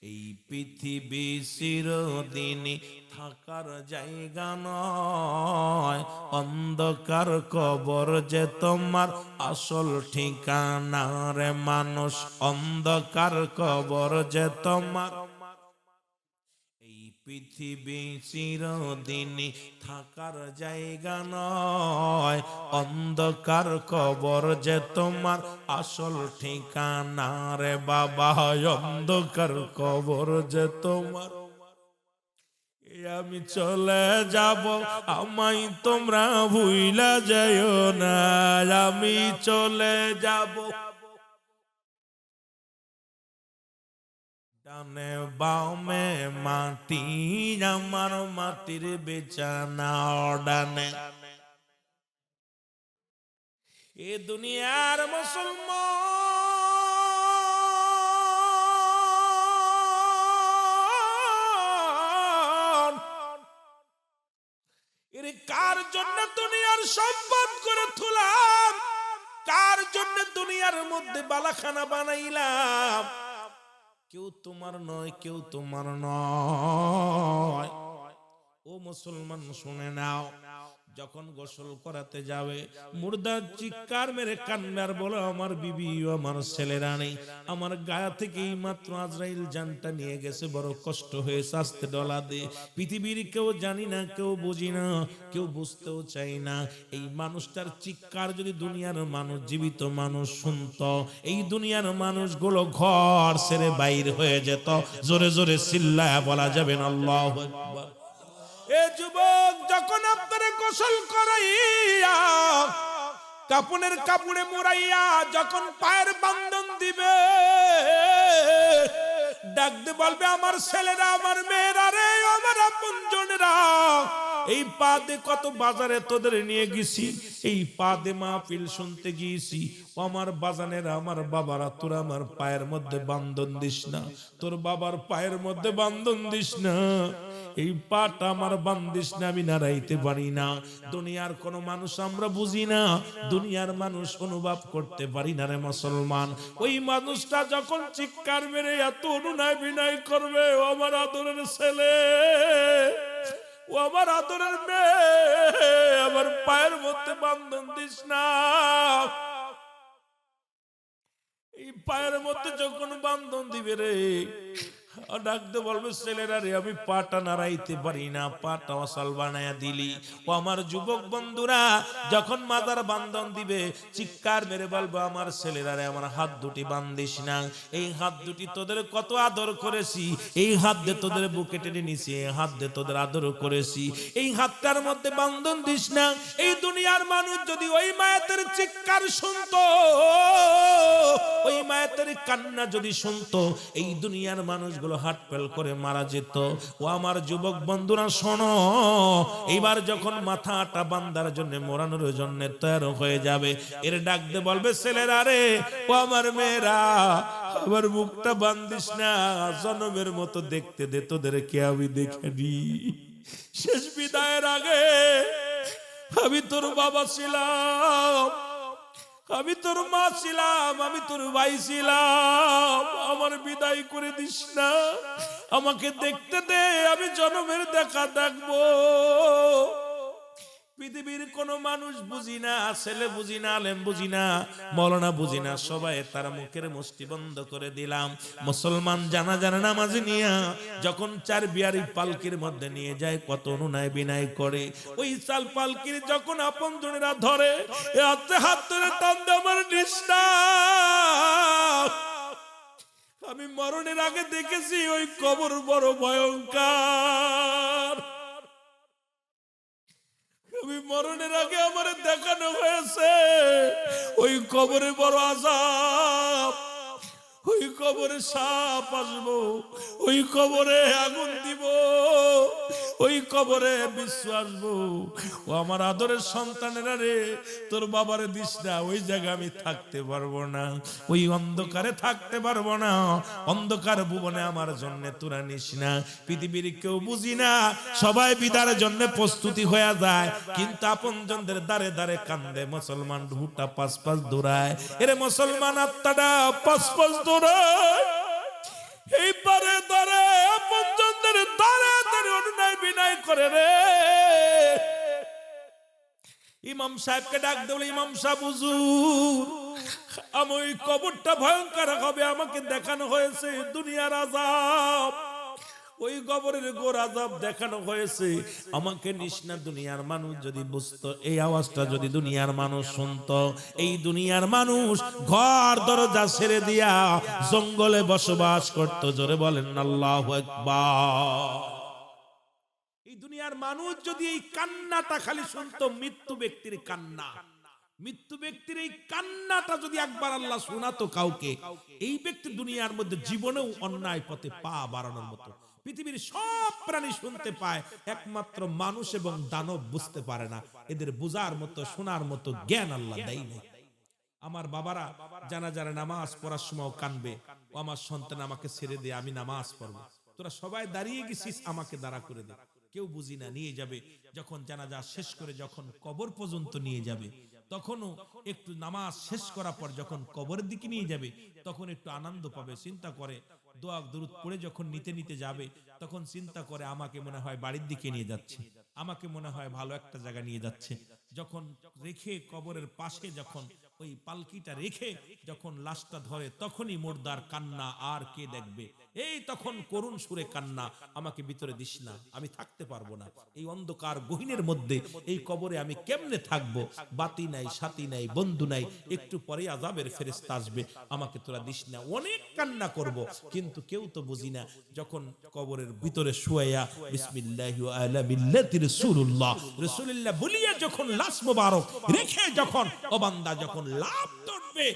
এই পৃথিবী চিরদিনই থাকার জায়গা নয়, অন্ধকার কবর যে তোমার আসল ঠিকানা রে মানুষ, অন্ধকার কবর যে তোমার। এই পৃথিবী চিরদিনই থাকার জায়গা নয়, অন্ধকার কবর যে তোমার আসল ঠিকানা রে বাবা, অন্ধকার কবর যে তোমার। আমি চলে যাব, আমায় তোমরা ভুইলা যাইও না, আমি চলে যাব। ডানে বামে মাটি, আমার মাটির বিছানা ডানে। এ দুনিয়ার মুসলমান, এর কার জন্য দুনিয়ার সম্পদ করে তুলাম, কার জন্য দুনিয়ার মধ্যে বালাখানা বানাইলাম? কেউ তোমার নয়, কেউ তোমার নয়। ও মুসলমান শুনে নাও, যখন গোসল করাতে যাবে মুর্দার চিৎকার মেরে কান্নার আর বলো আমার বিবি ও আমার ছেলেরা নেই, আমার গায়ে থেকে এই মাত্র আজরাইল জানটা নিয়ে গেছে, বড় কষ্ট হয়েছে, আস্তে ডলা দে। পৃথিবীর কেউ জানি না, কেউ বুঝি না, কেউ বুঝতেও চাই না। এই মানুষটার চিৎকার যদি দুনিয়ার মানুষ, জীবিত মানুষ শুনতো, এই দুনিয়ার মানুষগুলো ঘর ছেড়ে বাইর হয়ে যেত। জোরে জোরে চিল্লায়া বলা যাবে না আল্লাহু আকবার। এ যুবক, যখন আপনারে গোসল করাইয়া কাপড়ের কাপড়ে মোড়াইয়া যখন পায়ের বান্ধন দিবে, ডাকতে বলবে আমার ছেলেরা, আমার মেয়েরা রে, আমার আপনজনেরা, এই পা দে কত বাজারে তোদের নিয়ে গেছি, এই পা দে মাহফিল শুনতে গিয়েছি, আমার বাজানেরা, আমার বাবারা, তোরা আমার পায়ের মধ্যে বান্ধন দিস না, তোর বাবার পায়ের মধ্যে বান্ধন দিস না, এই পাটা আমার বান্দিস না, আমি নাড়াইতে পারি না। দুনিয়ার কোন মানুষ আমরা বুঝি না, দুনিয়ার মানুষ অনুভব করতে পারি না রে মুসলমান। ওই মানুষটা যখন চিৎকার মেরে এত অনুনয় বিনয় করবে, ও আমার আদরের ছেলে, ও আমার আদরের মেয়ে, আমার পায়ের মধ্যে বান্ধন দিস না, এই পায়ের মধ্যে যখন বান্ধন দিবে রে, ডাকতে বলবে ছেলেরা রে, আমি পাটা নাড়াইতে পারি না, পাটা অসাল বানায়া দিলি। ও আমার যুবক বন্ধুরা, যখন মাদার বান্ধন দিবে চিৎকার মেরে বলবো আমার ছেলেরা রে, আমার হাত দুটি বান্ধিস না, এই হাত দুটি তোদের কত আদর করেছি, এই হাত দিয়ে তোদের বুকে টেনে নিছি, এই হাত দিয়ে তোদের আদর করেছি, এই হাতটার মধ্যে বান্ধন দিস না। এই দুনিয়ার মানুষ যদি ওই মায়ের চিৎকার শুনতো, ওই মায়ের কান্না যদি শুনতো, এই দুনিয়ার মানুষগুলো হাট ফেল করে মারা যেত। ও আমার যুবক বন্ধুরা শোনো, এইবার যখন মাথাটা বান্দার জন্য মোড়ানোর জন্য তৈরি হয়ে যাবে, এর ডাকতে বলবে ছেলেরা রে, ও আমার মেয়েরা, আমার মুখটা বান্ধিস না, জনমের মতো দেখতে দে, তোদেরকে আমি দেখে নি, শেষ বিদায়ের আগে আমি তোর বাবা ছিলাম, আমি তোর মা ছিলাম, আমি তোর ভাই ছিলাম, আমার বিদায় করে দিস না, আমাকে দেখতে দে, আমি জনমের দেখা দেখবো। পৃথিবীর কোন মানুষ বুঝি না, ছেলে বুঝি না, আলেম বুঝি না, মৌলানা বুঝি না, সবাই তার মুখের মুষ্টি বন্ধ করে দিলাম। মুসলমান জানাজার নামাজ নিয়া যখন চার বিয়ারি পালকির মধ্যে নিয়ে যায়, কত অনুনয় বিনয় করে, ওই চাল পালকির যখন আপন জনেরা ধরে, হাতে হাত ধরে টান দে আমার নিষ্ঠা। আমি মরণের আগে দেখেছি ওই কবর বড় ভয়ঙ্কর, আমি মরণের আগে আমার দেখানো হয়েছে ওই কবরে বড় আযাব, ওই কবরে সাপ আসবো, ওই কবরে আগুন দিব, ওই কবরে বিশ্ব আসবো। ও আমার আদরের সন্তানেরা রে, তোর বাবারে দিস না, ওই জায়গায় আমি থাকতে পারবো না, ওই অন্ধকারে থাকতে পারবো না, অন্ধকার ভুবনে আমার জন্য তোরা নিস না। পৃথিবীর কেউ বুঝি না, সবাই বিদারের জন্য প্রস্তুতি হয়ে যায়, কিন্তু আপনজনদের দাঁড়ে দাঁড়ে কান্দে মুসলমান, ঢুটা পাঁচ পাঁচ দৌড়ায়, এরে মুসলমান আত্মাটা পাঁচ পাঁচ দৌড়ায়, এই পারে করে রে। ইমাম সাহেবকে ডাক দেবো, ইমাম সাহেব হুজুর আমি ওই কবরটা ভয়ঙ্কর হবে, আমাকে দেখানো হয়েছে দুনিয়ার আযাব, ওই কবরের গোর আযাব দেখানো হয়েছে আমাকে। নিষ্ণা দুনিয়ার মানুষ যদি বুঝতো, এই আওয়াজটা যদি দুনিয়ার মানুষ শুনতো, এই দুনিয়ার মানুষ ঘর দরজা ছেড়ে দিয়া জঙ্গলে বসবাস করত। জোরে বলেন আল্লাহু আকবার। এই দুনিয়ার মানুষ যদি এই কান্নাটা খালি শুনতো, মৃত্যু ব্যক্তির কান্না, মৃত্যু ব্যক্তির এই কান্নাটা যদি একবার আল্লাহ শোনাতো কাউকে, এই ব্যক্তি দুনিয়ার মধ্যে জীবনেও অন্যায় পথে পা বাড়ানোর মতো। পৃথিবীর সব প্রাণী শুনতে পায়, একমাত্র মানুষ এবং দানব বুঝতে পারে না। এদের বোঝার মতো শোনার মতো জ্ঞান আল্লাহ দেয় নাই। আমার বাবারা জানাজার নামাজ পড়ার সময় কানবে, ও আমার সন্তান আমাকে ছেড়ে দে, আমি নামাজ পড়বো, তোরা সবাই দাঁড়িয়ে গেছিস, আমাকে দাঁড়া করে দে। কেউ বুঝি না, নিয়ে যাবে। যখন জানাজা শেষ করে যখন কবর পর্যন্ত নিয়ে যাবে, তখনও একটু নামাজ শেষ করার পর যখন কবরের দিকে নিয়ে যাবে, তখন একটু আনন্দ পাবে। চিন্তা করে দোয়া দরুদ পড়ে যখন নিতে নিতে যাবে, তখন চিন্তা করে আমাকে মনে হয় বাড়ির দিকে নিয়ে যাচ্ছে, আমাকে মনে হয় ভালো একটা জায়গা নিয়ে যাচ্ছে। যখন রেখে কবরের পাশে যখন ওই পালকিটা রেখে যখন লাশটা ধরে, তখনই মুর্দার কান্না, আর কে দেখবে? এই তখন করুণ সুরে কান্না, আমাকে ভিতরে দিস না, আমি থাকতে পারবো না এই অন্ধকার গহীনের মধ্যে, এই কবরে আমি কেমনে থাকবো? বাতি নাই, সাথী নাই, বন্ধু নাই, একটু পরে আযাবের ফেরেশতা আসবে, আমাকে তোরা দিস না। অনেক কান্না করব, কিন্তু কেউ তো বুঝি না। যখন কবরের ভিতরে শুয়াইয়া বিসমিল্লাহি ওয়া আলা মিল্লাতি রাসূলুল্লাহ, রাসূলুল্লাহ বলিয়া যখন লাশ মোবারক রেখে যখন ও বান্দা যখন লাভ ধরবে,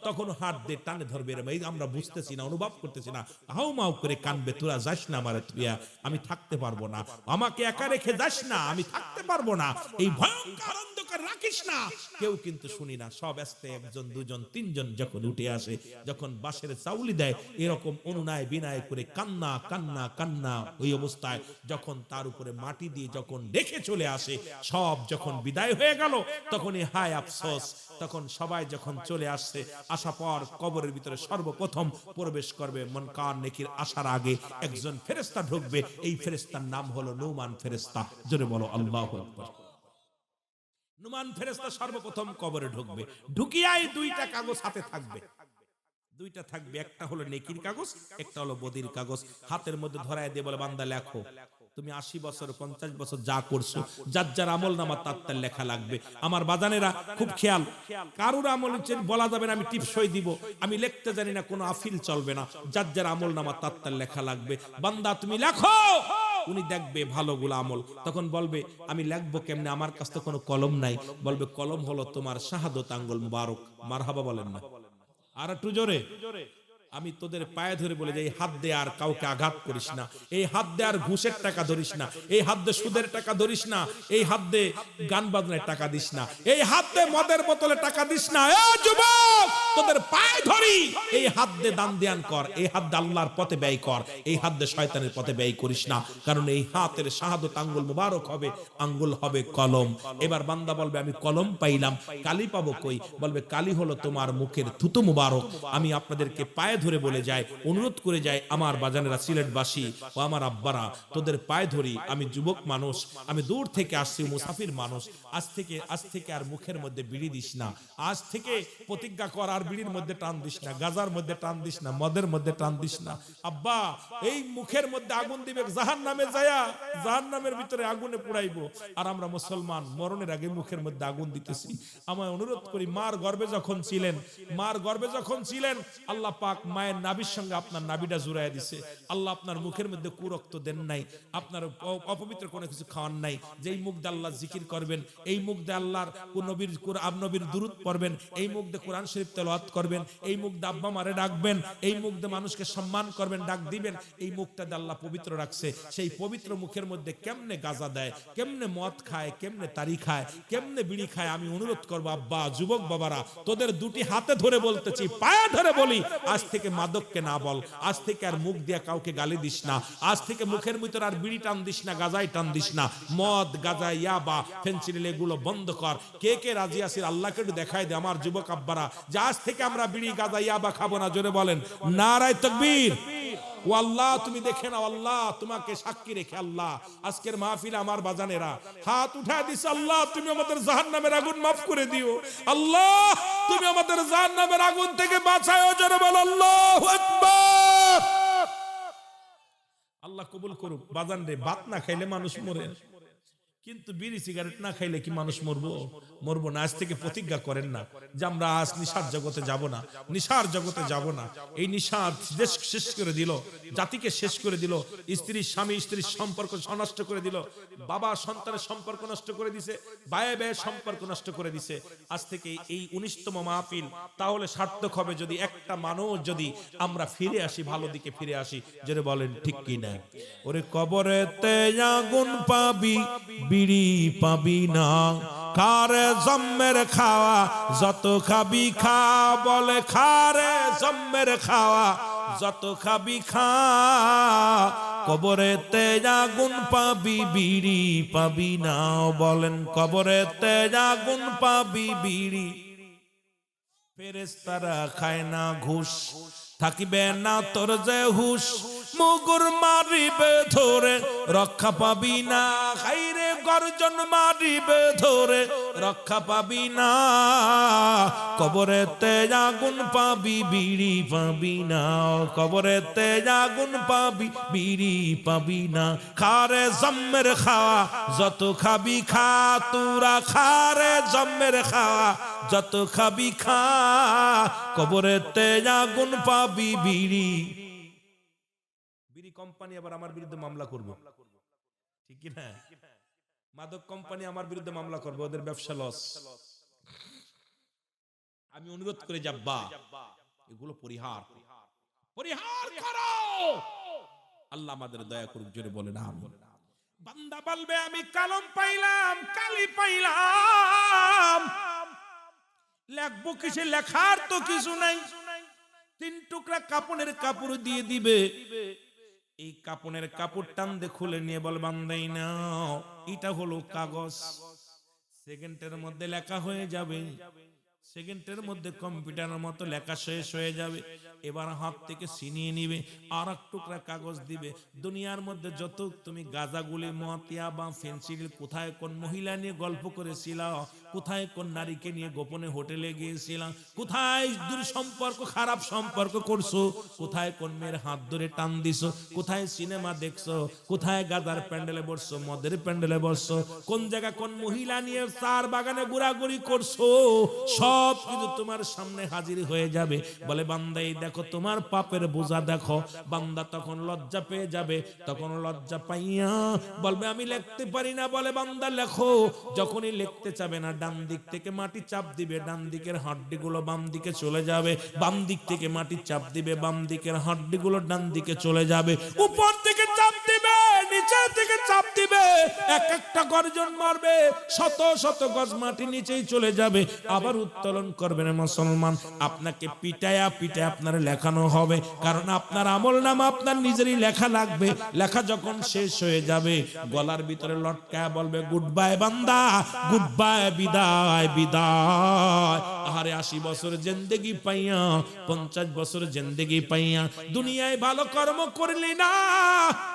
তখন হাত দিয়ে টানে ধরবে। আমরা বুঝতেছি না, অনুভব করতেছি না, হাউমাউ করে কানবে, তোরা যাস না আমারে তুইয়া, আমি থাকতে পারবো না, আমাকে একা রেখে যাস না, আমি থাকতে পারবো না, এই ভয়ঙ্কর অন্ধকার রাখিস না। কেউ কিন্তু শুনি না, সব আসতে একজন দুজন তিনজন যখন উঠে আসে, যখন বাঁশের চাউলি দেয়, এরকম অনুনয় বিনয় করে কান্না কান্না কান্না, ওই অবস্থায় যখন তার উপরে মাটি দিয়ে যখন দেখে চলে আসে, সব যখন বিদায় হয়ে গেল, তখনই হায় আফসোস। তখন সবাই যখন চলে আসছে, আসা পর কবরের ভিতরে সর্বপ্রথম প্রবেশ করবে মুনকার নেকির আসার আগে একজন ফেরেশতা ঢুকবে। এই ফেরেশতার নাম হলো নুমান ফেরেশতা। জোরে বলো আল্লাহু আকবার। নুমান ফেরেশতা সর্বপ্রথম কবরে ঢুকবে, ঢুকিয়াই দুইটা কাগজ হাতে থাকবে, দুইটা থাকবে, একটা হলো নেকির কাগজ, একটা হলো বদির কাগজ। হাতের মধ্যে ধরায় দিয়ে বলে, বান্দা লেখো, তুমি 80 বছর 50 বছর যা করছো, যার যার আমল নামা তার লেখা লাগবে। আমার বাজানেরা খুব খেয়াল, কারুর আমল বলা যাবে না আমি টিপসই দিব, আমি লিখতে জানি না, কোনো আফিল চলবে না, যার যার আমল নামা তার লেখা লাগবে। বান্দা তুমি লেখো, উনি দেখবে ভালোগুলো আমল, তখন বলবে আমি লিখবো কেমনে, আমার কাছে তো কোনো কলম নাই। বলবে কলম হলো তোমার শাহাদত আঙ্গুল মুবারক। মারহাবা বলেন না, আর একটু জোরে। আমি তোদের পায়ে ধরে বলে যে এই হাত দিয়ে আর কাউকে আঘাত করিস না, এই হাত দিয়ে আর ঘুষের টাকা ধরিস না, এই হাত দিয়ে সুদের টাকা ধরিস না, এই হাত দিয়ে গান বাজনার টাকা দিস না, এই হাত দিয়ে মদের বোতলে টাকা দিস না। এ যুবক, তোদের পায়ে ধরি, এই হাত দিয়ে দান ধ্যান কর, এই হাত দিয়ে আল্লাহর পথে ব্যয় কর, এই হাত দিয়ে শয়তানের পথে ব্যয় করিস না, কারণ এই হাতের শাহাদত আঙ্গুল মুবারক হবে, আঙ্গুল হবে কলম। এবার বান্দা বলবে আমি কলম পাইলাম, কালি পাবো কই? বলবে কালি হলো তোমার মুখের থুতু মুবারক। আমি আপনাদেরকে পায়ে ধরে বলে যায়, অনুরোধ করে যায়, আমার বাজানেরা, সিলেটবাসী ও আমার আব্বারা, তোদের পায়ে ধরি, আমি যুবক মানুষ, আমি দূর থেকে আসছি, মুসাফির মানুষ, আজ থেকে আর মুখের মধ্যে বিড়ি দিস না, আজ থেকে প্রতিজ্ঞা কর আর বিড়ির মধ্যে টান দিস না, গাজার মধ্যে টান দিস না, মদের মধ্যে টান দিস না। আব্বা, এই মুখের মধ্যে আগুন দিবে, জাহান্নামে যায়া জাহান্নামের ভিতরে আগুনে পুড়াইবো, আর আমরা মুসলমান মরণের আগে মুখের মধ্যে আগুন দিতেছি। আমায় অনুরোধ করি, মার গর্ভে যখন ছিলেন, আল্লাহ পাক মায়ের নাভির সঙ্গে আপনার নাভিটা জুড়াইয়া দিছে। আল্লাহ আপনার মুখের মধ্যে কুরক্ত দেন নাই, আপনার অপবিত্র কোনো কিছু খাওয়ান নাই। যেই মুখ দিয়ে আল্লাহ জিকির করবেন, এই মুখ দিয়ে আল্লাহর নবীর কুরআন নবীর দুরূদ পড়বেন, এই মুখ দিয়ে কোরআন শরীফ তেলাওয়াত করবেন, এই মুখ দিয়ে আব্বা মারে ডাকবেন, এই মুখ দিয়ে মানুষকে সম্মান করবেন, ডাক দিবেন, এই মুখটা দিয়ে আল্লাহ পবিত্র রাখছে। সেই পবিত্র মুখের মধ্যে কেমনে গাঁজা দেয়, কেমনে মদ খায়, কেমনে তারি খায়, কেমনে বিড়ি খায়। আমি অনুরোধ করবো আব্বা, যুবক বাবারা, তোদের দুটি হাতে ধরে বলতেছি, পায়ে ধরে বলি, আজ থেকে মাদককে না বল, আজ থেকে আর মুখ দিয়া কাউকে গালি দিস না, আজ থেকে মুখের ভিতর আর বিড়ি টান দিস না, গাজাই টান দিস না, মদ গাজা ইয়াবা ফেন্সিডিল এগুলো বন্ধ কর। কে কে রাজি আছিস আল্লাহকে একটু দেখাই দে আমার যুবক আব্বারা, যে আজ থেকে আমরা বিড়ি গাজা ইয়াবা খাবো না। জোরে বলেন নারায়ে তাকবীর। ও আল্লাহ তুমি দেখে নাও, আল্লাহ তোমাকে সাক্ষী রেখে আল্লাহ আজকের মাহফিল আমার বাজানেরা হাত উঠায় দিছে, আল্লাহ তুমি আমাদের জাহান্নামের আগুন মাফ করে দিও, আল্লাহ তুমি আমাদের জাহান্নামের আগুন থেকে বাঁচাও, জোরে বল আল্লাহু আকবার। আল্লাহ কবুল করুক। বাজান রে, ভাত না খাইলে মানুষ মরে, কিন্তু বিড়ি সিগারেট না খাইলে কি মানুষ মরবো? মরবো না। আজ থেকে প্রতিজ্ঞা করেন না যে আমরা আজ নিশার জগতে যাব না, নিশার জগতে যাব না। এই নিশার দেশ শেষ করে দিল, জাতিকে শেষ করে দিল, স্ত্রীর স্বামী স্ত্রীর সম্পর্ক নষ্ট করে দিল, বাবা সন্তানের সম্পর্ক নষ্ট করে দিছে, ভাইয়ে ভাইয়ের সম্পর্ক নষ্ট করে দিছে। আজ থেকে এই 19তম মাহফিল তাহলে সার্থক হবে যদি একটা মানুষ যদি আমরা ফিরে আসি, ভালো দিকে ফিরে আসি। যেটা বলেন ঠিক কি না? ওরে কবরেতে আগুন পাবি, বিড়ি পাবি না, খারে জম্মের খাওয়া যত খাবি খা, বলে খারে জম্মের খাওয়া যত খাবি খা, কবরেতে আগুন পাবি, বিড়ি পাবি না, বলেন কবরেতে আগুন পাবি, বিড়ি। ফেরেশতারা খায় না ঘুষ, থাকিবে না তোর যে হুশ, মুগুর মারিবে ধরে রক্ষা পাবি না, খাইরে গর্জন মারিবে ধরে রক্ষা পাবি না, কবরেতে আগুন পাবি, বিড়ি পাবি না, কবরেতে আগুন পাবি, বিড়ি পাবি না, খারে জম্মের খাওয়া যত খাবি খা, তোরা খারে জম্মের খাওয়া যত খাবি খা, কবরেতে আগুন পাবি, বিড়ি। বিড়ি কোম্পানি আবার আমার বিরুদ্ধে মামলা করবে, ঠিক কি না? মাদক কোম্পানি আমার বিরুদ্ধে মামলা করবে, ওদের ব্যবসা লস। আমি অনুরোধ করে যাব্বা, এগুলো পরিহার পরিহার করো। আল্লাহ আমাদের দয়া করুক, জোরে বলেন আমিন। বান্দা বলবে আমি কলম পাইলাম, কালি পাইলাম, লেখবো কিসে? লেখার তো কিছু নাই। 3 টুকরা কাপড়ের কাপড় দিয়ে দিবে, এই কাপড়ের কাপড় টান দিয়ে খুলে নিয়ে বল বান্দাই নাও, এটা হলো কাগজ। সেকেন্ডের মধ্যে লেখা হয়ে যাবে, সেকেন্ডের মধ্যে কম্পিউটারের মতো লেখা শেষ হয়ে যাবে। এবার হাত থেকে ছিনিয়ে নিবে, আর এক টুকরা কাগজ দিবে। দুনিয়ার মধ্যে যত তুমি গাঁজাগুলি, মতিয়া বা ফেন্সিল, কোথায় কোন মহিলা নিয়ে গল্প করেছিলা, কোথায় কোন নারীকে নিয়ে গোপনে হোটেলে গিয়েছিলাম, কোথায় দুঃসম্পর্ক খারাপ সম্পর্ক করছো, কোথায় কোন মেয়ের হাত ধরে টান দিছো, কোথায় সিনেমা দেখছো, কোথায় গাঁজার প্যান্ডেলে বসছো, মদের প্যান্ডেলে বসছো, কোন জায়গা কোন মহিলা নিয়ে চার বাগানে ঘোরাঘুরি করছো, সব কিছু তোমার সামনে হাজির হয়ে যাবে। বলে বান্দা এই দেখো তোমার পাপের বোঝা দেখো। বান্দা তখন লজ্জা পেয়ে যাবে, তখন লজ্জা পাইয়া বলবে আমি লিখতে পারি না। বলে বান্দা লেখো। যখনই লিখতে চাবে না, ডান দিক থেকে মাটি চাপ দিবে, ডান দিকের হাড্ডিগুলো বাম দিকে চলে যাবে, বাম দিক থেকে মাটি চাপ দিবে, বাম দিকের হাড্ডিগুলো ডান দিকে চলে যাবে, উপর থেকে চাপ দিবে, নিচে থেকে চাপ দিবে, এক একটা গর্জন মারবে, শত শত গজ মাটি নিচেই চলে যাবে, আবার উত্তোলন করবেন। মুসলমান, আপনাকে পিটায়া পিটায়া আপনার লেখানো হবে, কারণ আপনার আমলনামা আপনার নিজেরই লেখা লাগবে। লেখা যখন শেষ হয়ে যাবে, গলার ভিতরে লটকায়া বলবে গুড বাই বান্দা, গুড বাই, বিদায় বিদায়। আরে 80 বছর জিন্দেগি পাইয়া, 50 বছর জিন্দেগি পাইয়া দুনিয়ায় ভালো কর্ম করলি না,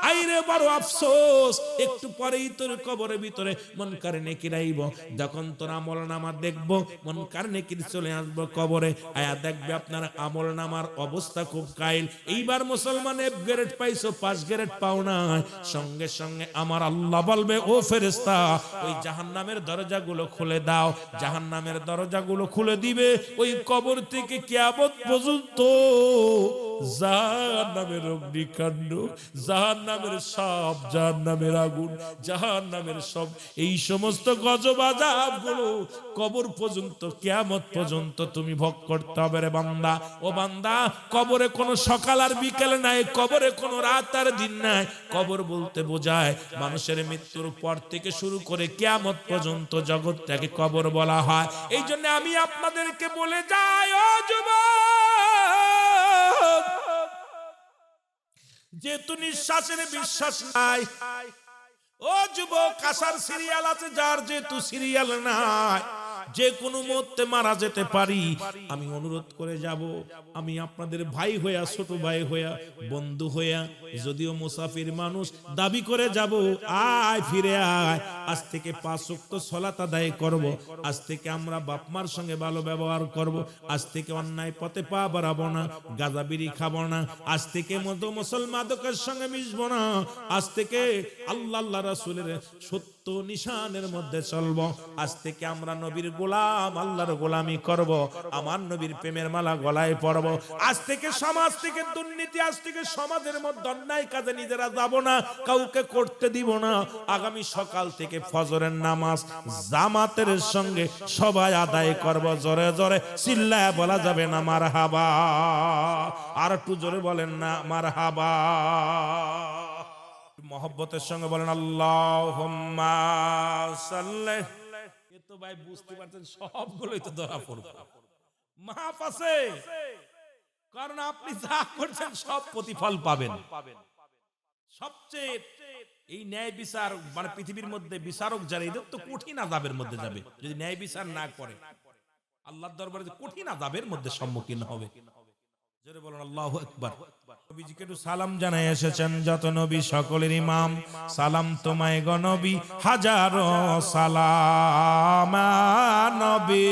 আইরে বড় আফসোস। একটু পরেই তোর কবরের ভিতরে মুনকার নেকির আইব। যখন তোর আমলনামা দেখব, মুনকার নেকির চলে আসবো কবরে, আয়া দেখবে আপনার আমলনামার অবস্থা খুব কাইল। এইবার মুসলমান এক গ্রেড পাইছো, 5 গ্রেড পাও না, সঙ্গে সঙ্গে আমার আল্লাহ বলবে ও ফেরেশতা, ওই জাহান্নামের দরজাগুলো খুলে দাও। জাহান্নামের দরজাগুলো খুলে দিবে। ওই কবর থেকে কিয়ামত পর্যন্ত জাহান্নামের অগ্নিকাণ্ড, জাহান্নামের সাপ, জাহান্নামের আগুন, জাহান্নামের সব এই সমস্ত গজব আযাবগুলো কবর পর্যন্ত, কিয়ামত পর্যন্ত তুমি ভোগ করতে হবে রে বান্দা। ও বান্দা, কবরে কোনো সকাল আর বিকেল নাই, কবরে কোনো রাত আর দিন নাই। কবর বলতে বোঝায় মানুষের মৃত্যুর পর থেকে শুরু করে কিয়ামত পর্যন্ত জগৎটাকে কবর বলা হয়। এই জন্য আমি আপনাদেরকে বলে যাই, ও যুবক, যেহেতু নিঃশ্বাসের বিশ্বাস নাই, ও যুবক, আসার সিরিয়াল আছে যার, যেহেতু সিরিয়াল নাই, যে কোনো মুহূর্তে মারা যেতে পারি, আমি অনুরোধ করে যাব, আমি আপনাদের ভাই হইয়া, ছোট ভাই হইয়া, বন্ধু হইয়া, যদিও মুসাফির মানুষ, দাবি করে যাব, আয় ফিরে আয়, আজ থেকে 5 ওয়াক্ত সালাত আদায় করব, আজ থেকে আমরা বাপ মার সঙ্গে ভালো ব্যবহার করব, আজ থেকে অন্যায় পথে পা বাড়াবো না, গাঁজা বিড়ি খাবো না, আজ থেকে মতো মুসলমানদের সঙ্গে মিশবো না, আজ থেকে আল্লাহ রাসূলের সত্য নিশানের মধ্যে চলবো, আজ থেকে আমরা নবীর গোলাম, আল্লাহর গোলামি করব, আমার নবীর প্রেমের মালা গলায় পরব, আজ থেকে সমাজ থেকে দুর্নীতি, আজ থেকে সমাজের মধ্যে অন্যায় কাজে নিজেরা যাব না, কাউকে করতে দিব না, আগামী সকাল থেকে ফজরের নামাজ জামাতের সঙ্গে সবাই আদায় করব, জোরে জোরে চিল্লায় বলা যাবে না মারহাবা? আর একটু জোরে বলেন না মারহাবা? মহব্বতের সঙ্গে বলেন আল্লাহুম্মা সাল্লি। এ তো ভাই বুঝতে পারছেন সবগুলোই তো ধরা পড়বে, মাফ আছে, কারণ আপনি যা করছেন সব প্রতিফল পাবেন। সবচেয়ে এই ন্যায় বিচার, মানে পৃথিবীর মধ্যে বিচারক যারা, এদের তো কঠিন আযাবের মধ্যে যাবে যদি ন্যায় বিচার না করে, আল্লাহর দরবারে কঠিন আযাবের মধ্যে সম্মুখীন হবে। জোরে বলুন আল্লাহু আকবার। নবীজিকে একটু সালাম জানাই এসেছেন যত নবী সকলের ইমাম, সালাম তোমায় গো নবী, হাজারো সালাম নবী।